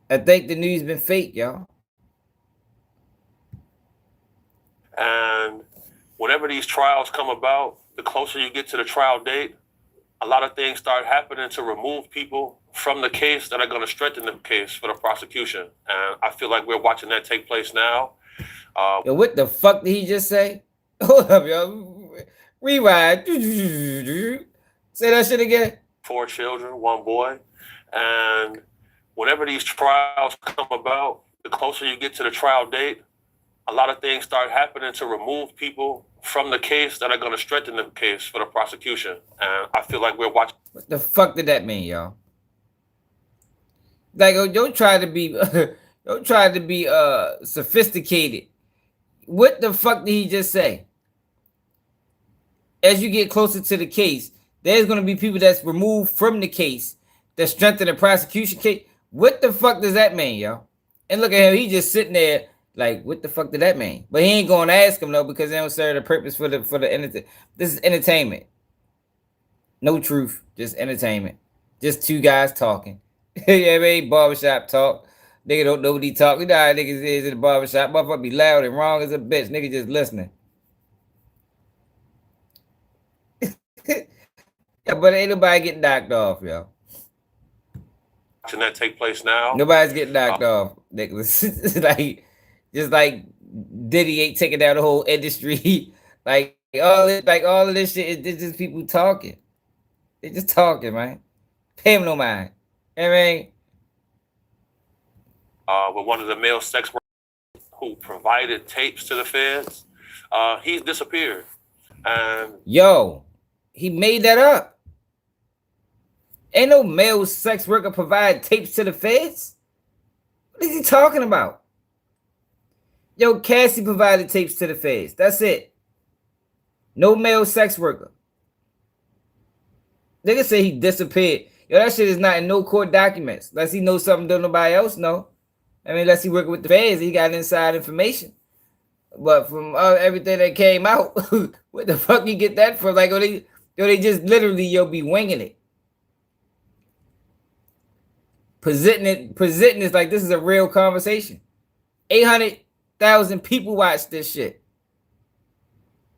A: I think the news been fake, y'all.
D: And whenever these trials come about, the closer you get to the trial date, a lot of things start happening to remove people from the case that are going to strengthen the case for the prosecution. And I feel like we're watching that take place now.
A: Yo, what the fuck did he just say? Hold up, yo. Rewind. Say that shit again.
D: 4 children, 1 boy. And whenever these trials come about, the closer you get to the trial date, a lot of things start happening to remove people from the case that are going to strengthen the case for the prosecution. And I feel like we're watching.
A: What the fuck did that mean, y'all? Like, don't try to be sophisticated. What the fuck did he just say? As you get closer to the case, there's going to be people that's removed from the case that strengthen the prosecution case. What the fuck does that mean, y'all? And look at him, he just sitting there like, what the fuck did that mean? But he ain't going to ask him though, because they don't serve the purpose for the this is entertainment. No truth, just entertainment. Just 2 guys talking. Yeah, I mean, barbershop talk. Nigga don't know what he talk. You know how niggas is in the barbershop. Motherfucker be loud and wrong as a bitch. Nigga just listening. Yeah, but ain't nobody getting knocked off, yo.
D: Watching that take place now.
A: Nobody's getting knocked off, Nicholas. Just like Diddy ain't taking down the whole industry. all of this shit is just people talking. They just talking, man. Pay him no mind. I mean,
D: with one of the male sex workers who provided tapes to the feds, he's disappeared. And
A: yo, he made that up. Ain't no male sex worker provide tapes to the feds. What is he talking about? Yo, Cassie provided tapes to the feds. That's it. No male sex worker. Nigga say he disappeared. Yo, that shit is not in no court documents. Unless he knows something that nobody else know. I mean, unless he working with the feds, he got inside information. But from everything that came out, what the fuck you get that from? Like, they just literally, be winging it. Presenting it like this is a real conversation. 800,000 people watch this shit.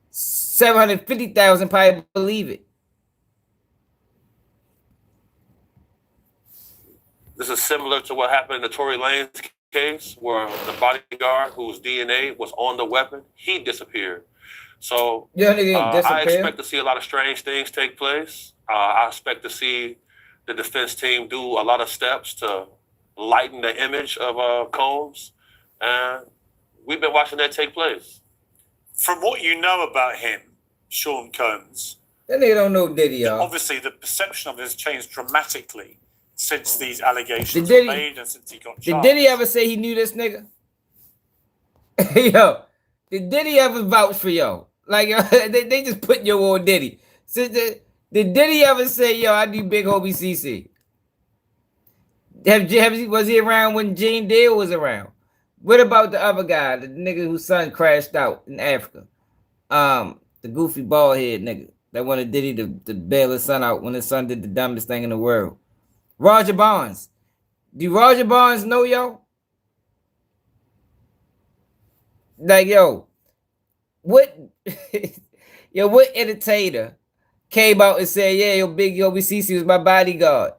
A: 750,000 probably believe it.
D: this is similar to what happened in the Tory Lanez case, where the bodyguard whose DNA was on the weapon, he disappeared. So I expect to see a lot of strange things take place. I expect to see the defense team do a lot of steps to lighten the image of Combs. And we've been watching that take place.
E: From what you know about him, Sean Combs,
A: that nigga don't know Diddy, y'all.
E: Obviously, the perception of him has changed dramatically since these allegations were made and since he got charged.
A: Did Diddy ever say he knew this nigga? Yo, did Diddy ever vouch for yo? Like, yo, they just put yo on Diddy. So did Diddy ever say, yo, I do Big Homie CC? Was he around when Gene Deal was around? What about the other guy, the nigga whose son crashed out in Africa? The goofy bald head nigga that wanted Diddy to bail his son out when his son did the dumbest thing in the world. Roger Barnes. Do Roger Barnes know yo? Like, yo, what entertainer came out and said, yeah, yo, Big Homie CC was my bodyguard?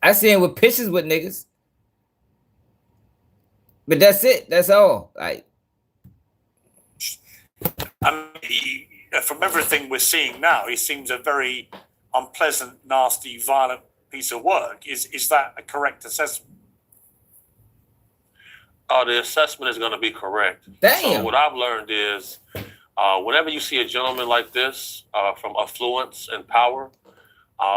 A: I see him with pictures with niggas. But that's it. That's all. Like,
E: from everything we're seeing now, he seems a very unpleasant, nasty, violent piece of work. Is that a correct assessment?
D: The assessment is going to be correct.
A: Damn.
D: So what I've learned is whenever you see a gentleman like this from affluence and power,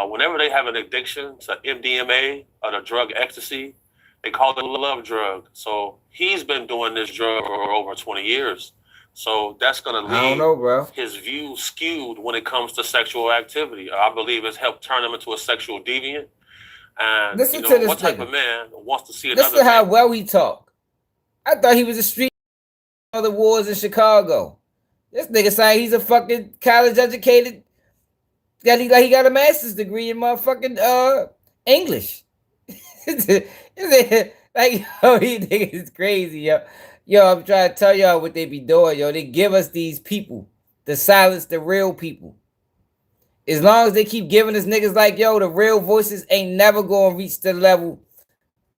D: whenever they have an addiction to MDMA or the drug ecstasy, they call it a love drug. So he's been doing this drug for over 20 years. So that's going to leave his view skewed when it comes to sexual activity. I believe it's helped turn him into a sexual deviant. And
A: listen to this
D: what type
A: nigga.
D: of man wants to see another
A: Listen to how
D: man?
A: well he talk. I thought he was a street of the wars in Chicago. This nigga saying he's a fucking college educated. He got a master's degree in motherfucking English. Like, yo, these niggas is crazy, yo. Yo, I'm trying to tell y'all what they be doing, yo. They give us these people to silence the real people. As long as they keep giving us niggas like, yo, the real voices ain't never gonna reach the level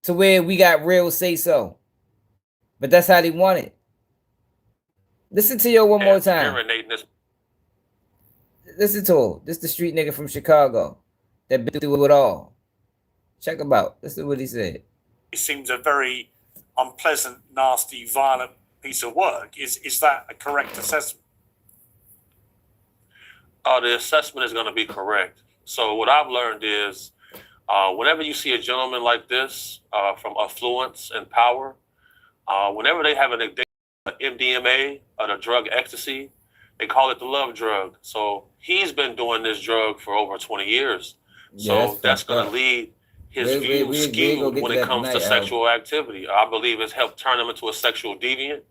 A: to where we got real say so. But that's how they want it. Listen to yo one more time. Listen to him. This the street nigga from Chicago that been through it all. Check him out. Listen to what he said.
E: It seems a very unpleasant, nasty, violent piece of work. Is that a correct assessment?
D: The assessment is going to be correct. So what I've learned is whenever you see a gentleman like this from affluence and power, whenever they have an addiction to MDMA or the drug ecstasy, they call it the love drug. So he's been doing this drug for over 20 years. So that's going to lead his view skewed when it comes to sexual activity. I believe it's helped turn him into a sexual deviant.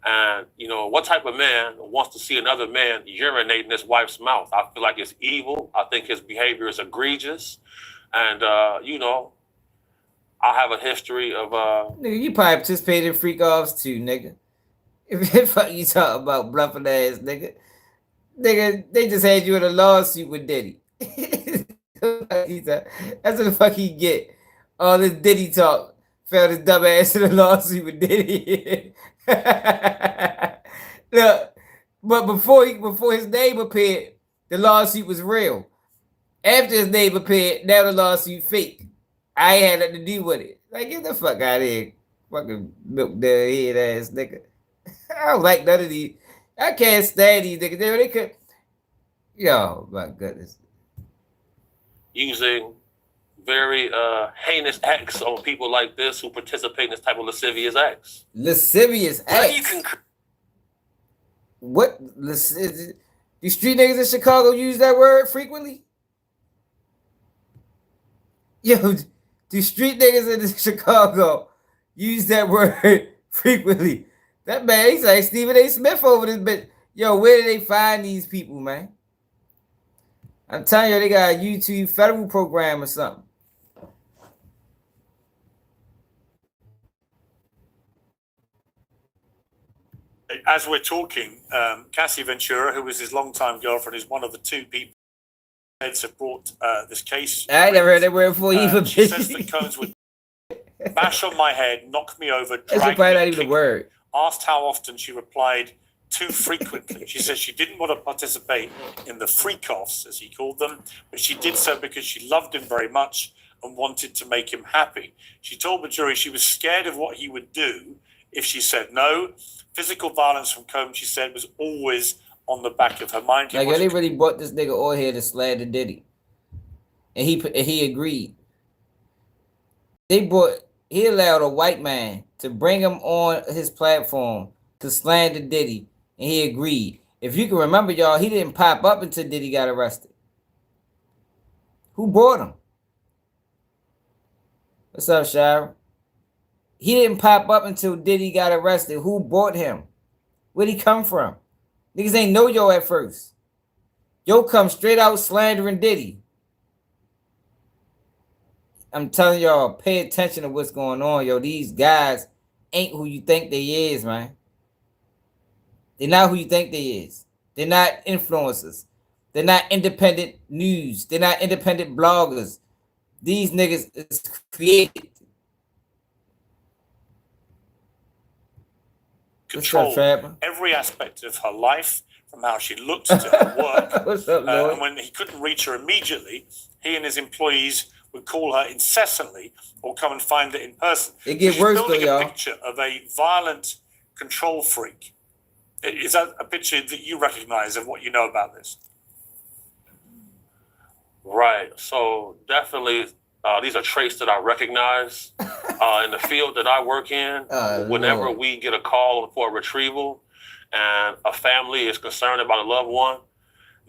D: And, what type of man wants to see another man urinate in his wife's mouth? I feel like it's evil. I think his behavior is egregious. And, I have a history of...
A: Nigga, you probably participated in freak-offs too, nigga. If the fuck you talking about bluffing ass, nigga. Nigga, they just had you in a lawsuit with Diddy. That's what the fuck he get. All this Diddy talk. Found his dumb ass in a lawsuit with Diddy. Look, but before his name appeared, the lawsuit was real. After his name appeared, now the lawsuit fake. I ain't had nothing to do with it. Like, get the fuck out of here. Fucking milk their head ass nigga. I don't like none of these. I can't stand these niggas. They could. Yo, my goodness.
D: Using very heinous acts on people like this who participate in this type of lascivious acts.
A: Lascivious acts? What? Do street niggas in Chicago use that word frequently? Yo, do street niggas in Chicago use that word frequently? That man, he's like Stephen A. Smith over this bitch. Yo, where do they find these people, man? I'm telling you, they got a YouTube federal program or something.
E: As we're talking, Cassie Ventura, who was his longtime girlfriend, is one of the two people heads have brought this case.
A: I never heard that word before.
E: She says that Combs would bash on my head, knock me over,
A: That's probably not even a word.
E: Asked how often, she replied, too frequently. She says she didn't want to participate in the freak-offs, as he called them, but she did so because she loved him very much and wanted to make him happy. She told the jury she was scared of what he would do if she said no. Physical violence from Combs, she said, was always on the back of her mind.
A: Like, they really brought this nigga on here to slander Diddy. And he agreed. He allowed a white man to bring him on his platform to slander Diddy, and he agreed. If you can remember, y'all, he didn't pop up until Diddy got arrested. Who brought him? What's up, Shira? He didn't pop up until Diddy got arrested. Who brought him? Where'd he come from? Niggas ain't know yo at first. Yo come straight out slandering Diddy. I'm telling y'all, pay attention to what's going on, yo. These guys ain't who you think they is, man. They're not who you think they is. They're not influencers. They're not independent news. They're not independent bloggers. These niggas is created.
E: Control every aspect of her life, from how she looked to her work.
A: What's up, Lord?
E: And when he couldn't reach her immediately, he and his employees would call her incessantly or come and find her in person.
A: It get
E: She's
A: worse,
E: building
A: though,
E: a
A: y'all.
E: picture of a violent control freak. Is that a picture that you recognize of what you know about this?
D: Right. So definitely, these are traits that I recognize in the field that I work in. Whenever
A: Lord.
D: we get a call for a retrieval and a family is concerned about a loved one,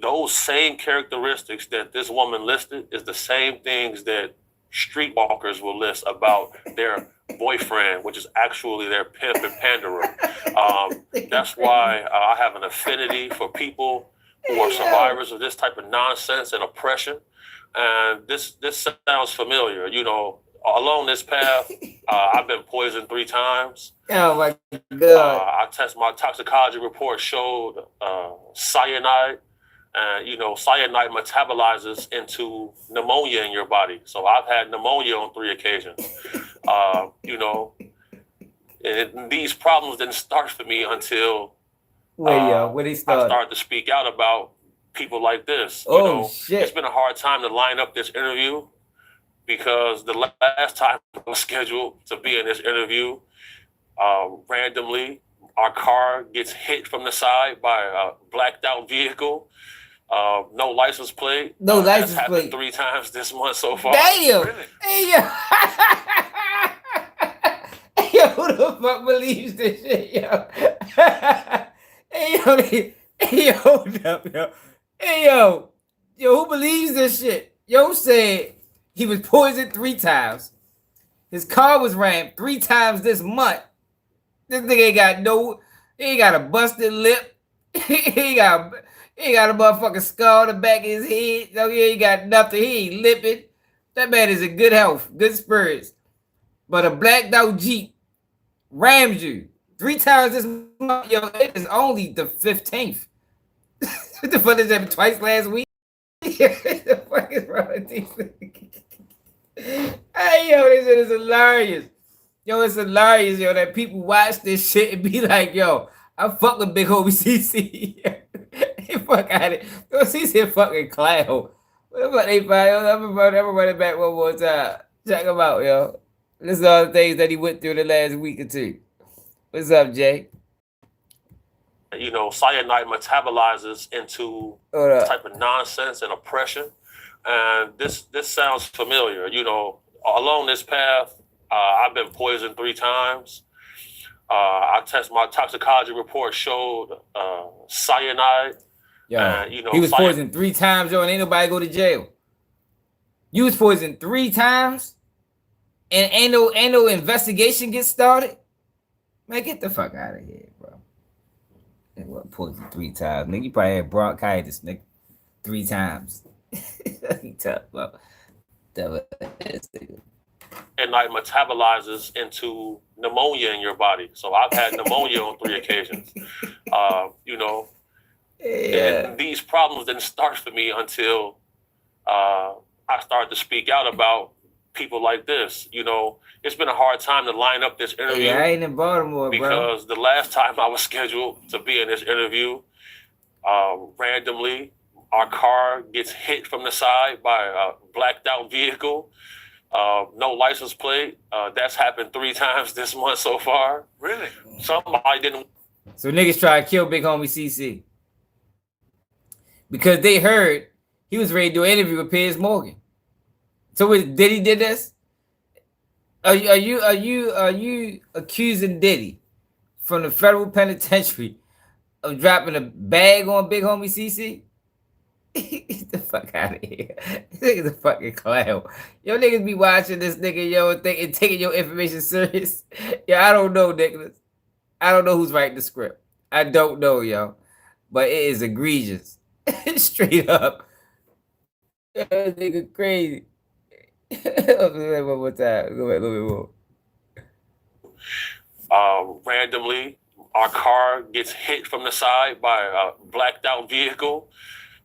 D: those same characteristics that this woman listed is the same things that streetwalkers will list about their boyfriend, which is actually their pimp and panderer. That's why I have an affinity for people who are survivors of this type of nonsense and oppression. And this sounds familiar. You know, along this path, I've been poisoned 3 times.
A: Oh my God.
D: My toxicology report showed cyanide. And, you know, cyanide metabolizes into pneumonia in your body. So I've had pneumonia on 3 occasions. You know, and these problems didn't start for me until
A: Where they
D: I
A: start?
D: started to speak out about people like this.
A: Oh,
D: You know,
A: shit.
D: It's been a hard time to line up this interview because the last time I was scheduled to be in this interview, randomly, our car gets hit from the side by a blacked out vehicle. No license plate.
A: No license
D: that's happened
A: plate.
D: 3 times this month so far.
A: Damn.
E: Really?
A: Hey, yo. Yo, who the fuck believes this shit, yo? Hey, yo, hey, yo, hold up, yo. Hey, yo, who believes this shit? Yo said he was poisoned 3 times. His car was rammed 3 times this month. This nigga he ain't got a busted lip. he ain't got a motherfucking scar on the back of his head. No, he ain't got nothing. He ain't lipping. That man is in good health, good spirits. But a blacked out Jeep rams you 3 times this month. Yo, it is only the 15th. What the fuck is that? Twice last week? What the fuck is wrong with these niggas? Hey, yo, this shit is hilarious. Yo, it's hilarious, yo, that people watch this shit and be like, yo, I fuck with big homie CC. Fuck out of it. Yo, CC a fucking clown. What the fuck they find? I'm gonna run it back one more time. Check him out, yo. This is all the things that he went through the last week or 2. What's up, Jay?
D: You know, cyanide metabolizes into
A: Hold up.
D: type of nonsense and oppression. And this sounds familiar. You know, along this path, I've been poisoned 3 times. My toxicology report showed cyanide.
A: Yo,
D: And, you know,
A: he was poisoned 3 times, yo, and ain't nobody go to jail. You was poisoned 3 times, and ain't no investigation get started. Man, get the fuck out of here, bro. And what poisoned 3 times? Nigga, you probably had bronchitis, nigga. 3 times. He tough, bro.
D: Cyanide metabolizes into pneumonia in your body. So I've had pneumonia on 3 occasions. You know,
A: Yeah.
D: and these problems didn't start for me until I started to speak out about people like this. You know, it's been a hard time to line up this interview.
A: Hey, I ain't in Baltimore, bro.
D: Because the last time I was scheduled to be in this interview, randomly, our car gets hit from the side by a blacked out vehicle. No license plate. That's happened 3 times this month so far.
E: Really?
D: Somebody didn't.
A: So niggas try to kill big homie CC. Because they heard he was ready to do an interview with Piers Morgan. So Diddy did this? Are you accusing Diddy from the federal penitentiary of dropping a bag on big homie CC? Get the fuck out of here. This nigga's a fucking clown. Yo, niggas be watching this nigga, yo, and taking your information serious. Yo, I don't know, Nicholas. I don't know who's writing the script. I don't know, yo. But it is egregious. Straight up. Yo, this nigga crazy. One more time. Go ahead, a little bit more.
D: Randomly, our car gets hit from the side by a blacked out vehicle.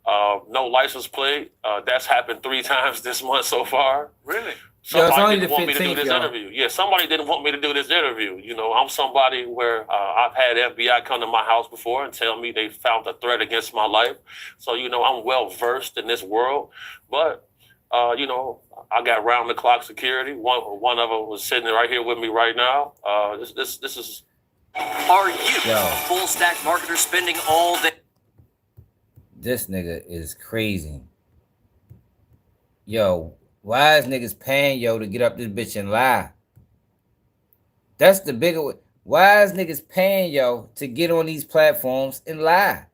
D: No license plate. That's happened 3 times this month so far.
E: Really?
D: Somebody didn't want me to do this interview. Yeah, somebody didn't want me to do this interview. You know, I'm somebody where I've had FBI come to my house before and tell me they found a threat against my life. So, you know, I'm well versed in this world. But, you know, I got round the clock security. One of them was sitting right here with me right now. This is.
F: Are you a full stack marketer spending all day?
A: This nigga is crazy. Yo, why is niggas paying yo to get up this bitch and lie? That's the bigger. Why is niggas paying yo to get on these platforms and lie?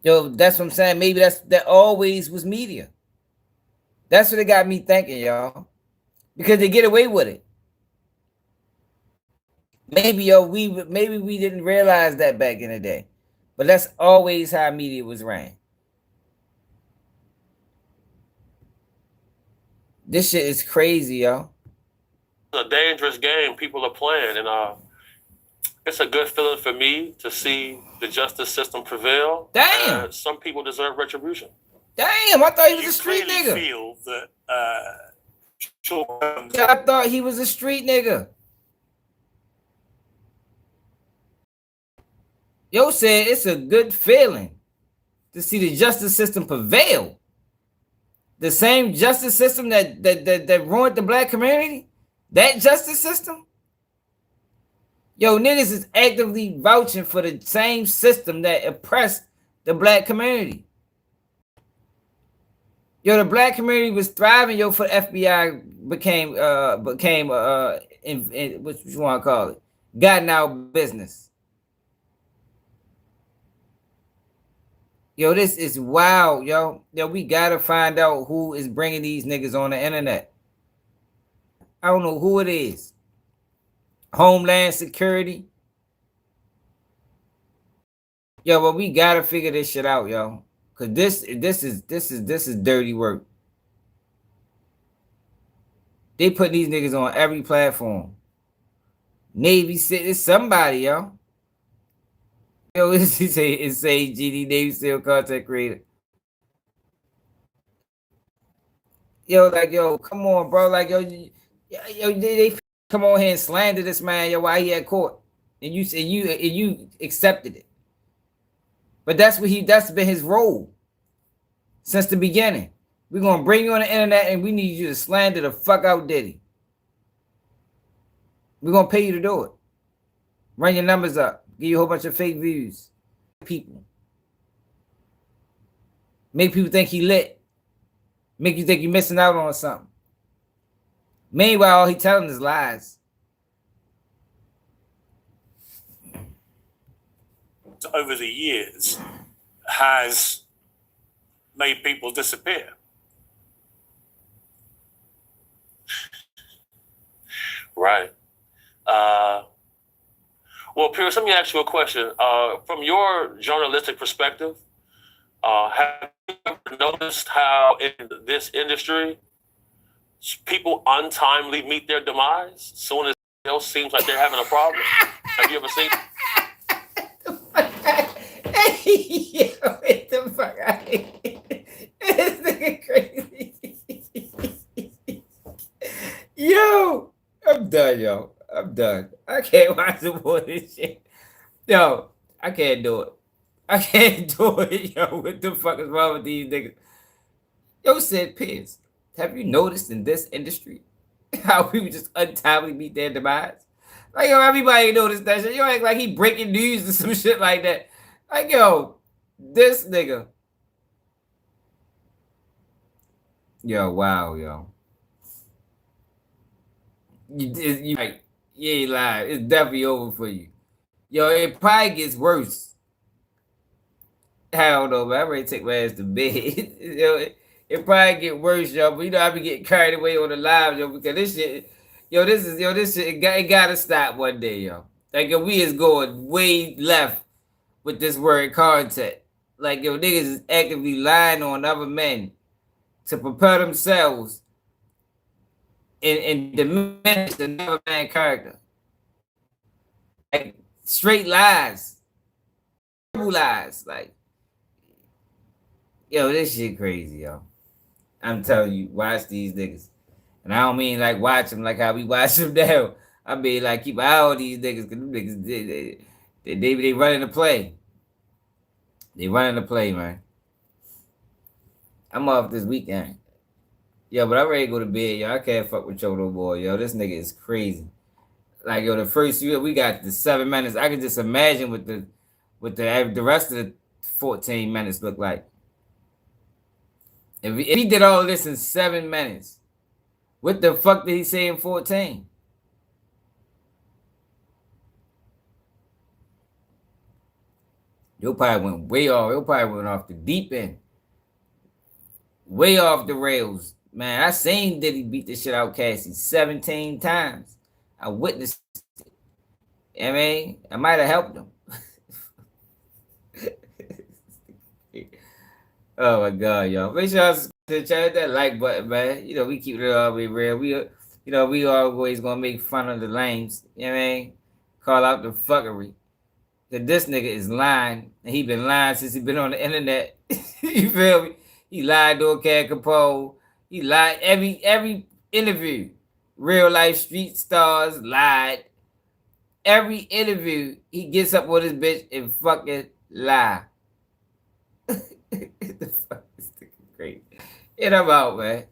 A: Yo, that's what I'm saying. Maybe that always was media. That's what it got me thinking, y'all. Because they get away with it. Maybe we didn't realize that back in the day. But that's always how media was ran. This shit is crazy, yo.
D: It's a dangerous game people are playing, and it's a good feeling for me to see the justice system prevail.
A: Damn.
D: Some people deserve retribution.
A: Damn, I thought he was a street nigga.
E: Feel that
A: Yeah, I thought he was a street nigga. Yo said it's a good feeling to see the justice system prevail. The same justice system that ruined the black community, that justice system. Yo, niggas is actively vouching for the same system that oppressed the black community. Yo, the black community was thriving. Yo, for FBI became what you want to call it, gotten out business. Yo, this is wild, yo. Yo, we gotta find out who is bringing these niggas on the internet. I don't know who it is. Homeland Security. Yo, but we gotta figure this shit out, yo. Cause this is dirty work. They put these niggas on every platform. Navy said it's somebody, yo. Yo, it's say GD Navy SEAL content creator. Yo, like, yo, come on, bro. Like, yo, they come on here and slander this man, yo, while he at court. And you accepted it. But that's been his role since the beginning. We're gonna bring you on the internet and we need you to slander the fuck out Diddy. We're gonna pay you to do it. Run your numbers up. Give you a whole bunch of fake views. People. Make people think he lit. Make you think you're missing out on something. Meanwhile, all he telling is lies.
E: Over the years has made people disappear.
D: Right. Well, Pierce, let me ask you a question. From your journalistic perspective, have you ever noticed how in this industry, people untimely meet their demise? Soon as else seems like they're having a problem. Have you ever seen?
A: Yo, what the fuck? This nigga crazy. Yo, I'm done, yo. I'm done. I can't watch the more of this shit. Yo, I can't do it. I can't do it, yo. What the fuck is wrong with these niggas? Yo said, Pierce, have you noticed in this industry how people just untimely meet their demise? Like, yo, everybody noticed that shit. Yo, act like he breaking news or some shit like that. Like, yo, this nigga. Yo, wow, yo. You right. You ain't lying. It's definitely over for you. Yo, it probably gets worse. I don't know, but I ready to take my ass to bed. Yo, it probably get worse, yo. But you know, I be getting carried away on the live, yo, because this shit, this shit, it gotta stop one day, yo. Like, yo, we is going way left with this word content. Like, yo, niggas is actively lying on other men to prepare themselves and diminish another man's character. Like, straight lies. Lies. Like, Yo, this shit crazy, yo. I'm telling you, watch these niggas. And I don't mean like watch them like how we watch them now. I mean like keep an eye on these niggas, because them niggas, they running the play. They running the play, man. I'm off this weekend. Yo, but I'm ready to go to bed, yo. I can't fuck with yo no more, yo. This nigga is crazy. Like, yo, the first year we got the 7 minutes. I can just imagine what the rest of the 14 minutes look like. If he did all this in 7 minutes, what the fuck did he say in 14? Yo probably went way off. Yo probably went off the deep end. Way off the rails. Man, I seen Diddy beat the shit out Cassie 17 times. I witnessed it. I mean, I might have helped him. Oh my God, y'all. Make sure y'all subscribe to the channel, hit that like button, man. You know, we keep it all the way real. We always gonna make fun of the lames. You know what I mean? Call out the fuckery. Cause this nigga is lying. And he been lying since he been on the internet. You feel me? He lied to a Cat Capone. He lied every interview. Real life street stars lied. Every interview, he gets up with his bitch and fucking lie. The fuck is great. And I'm out, man.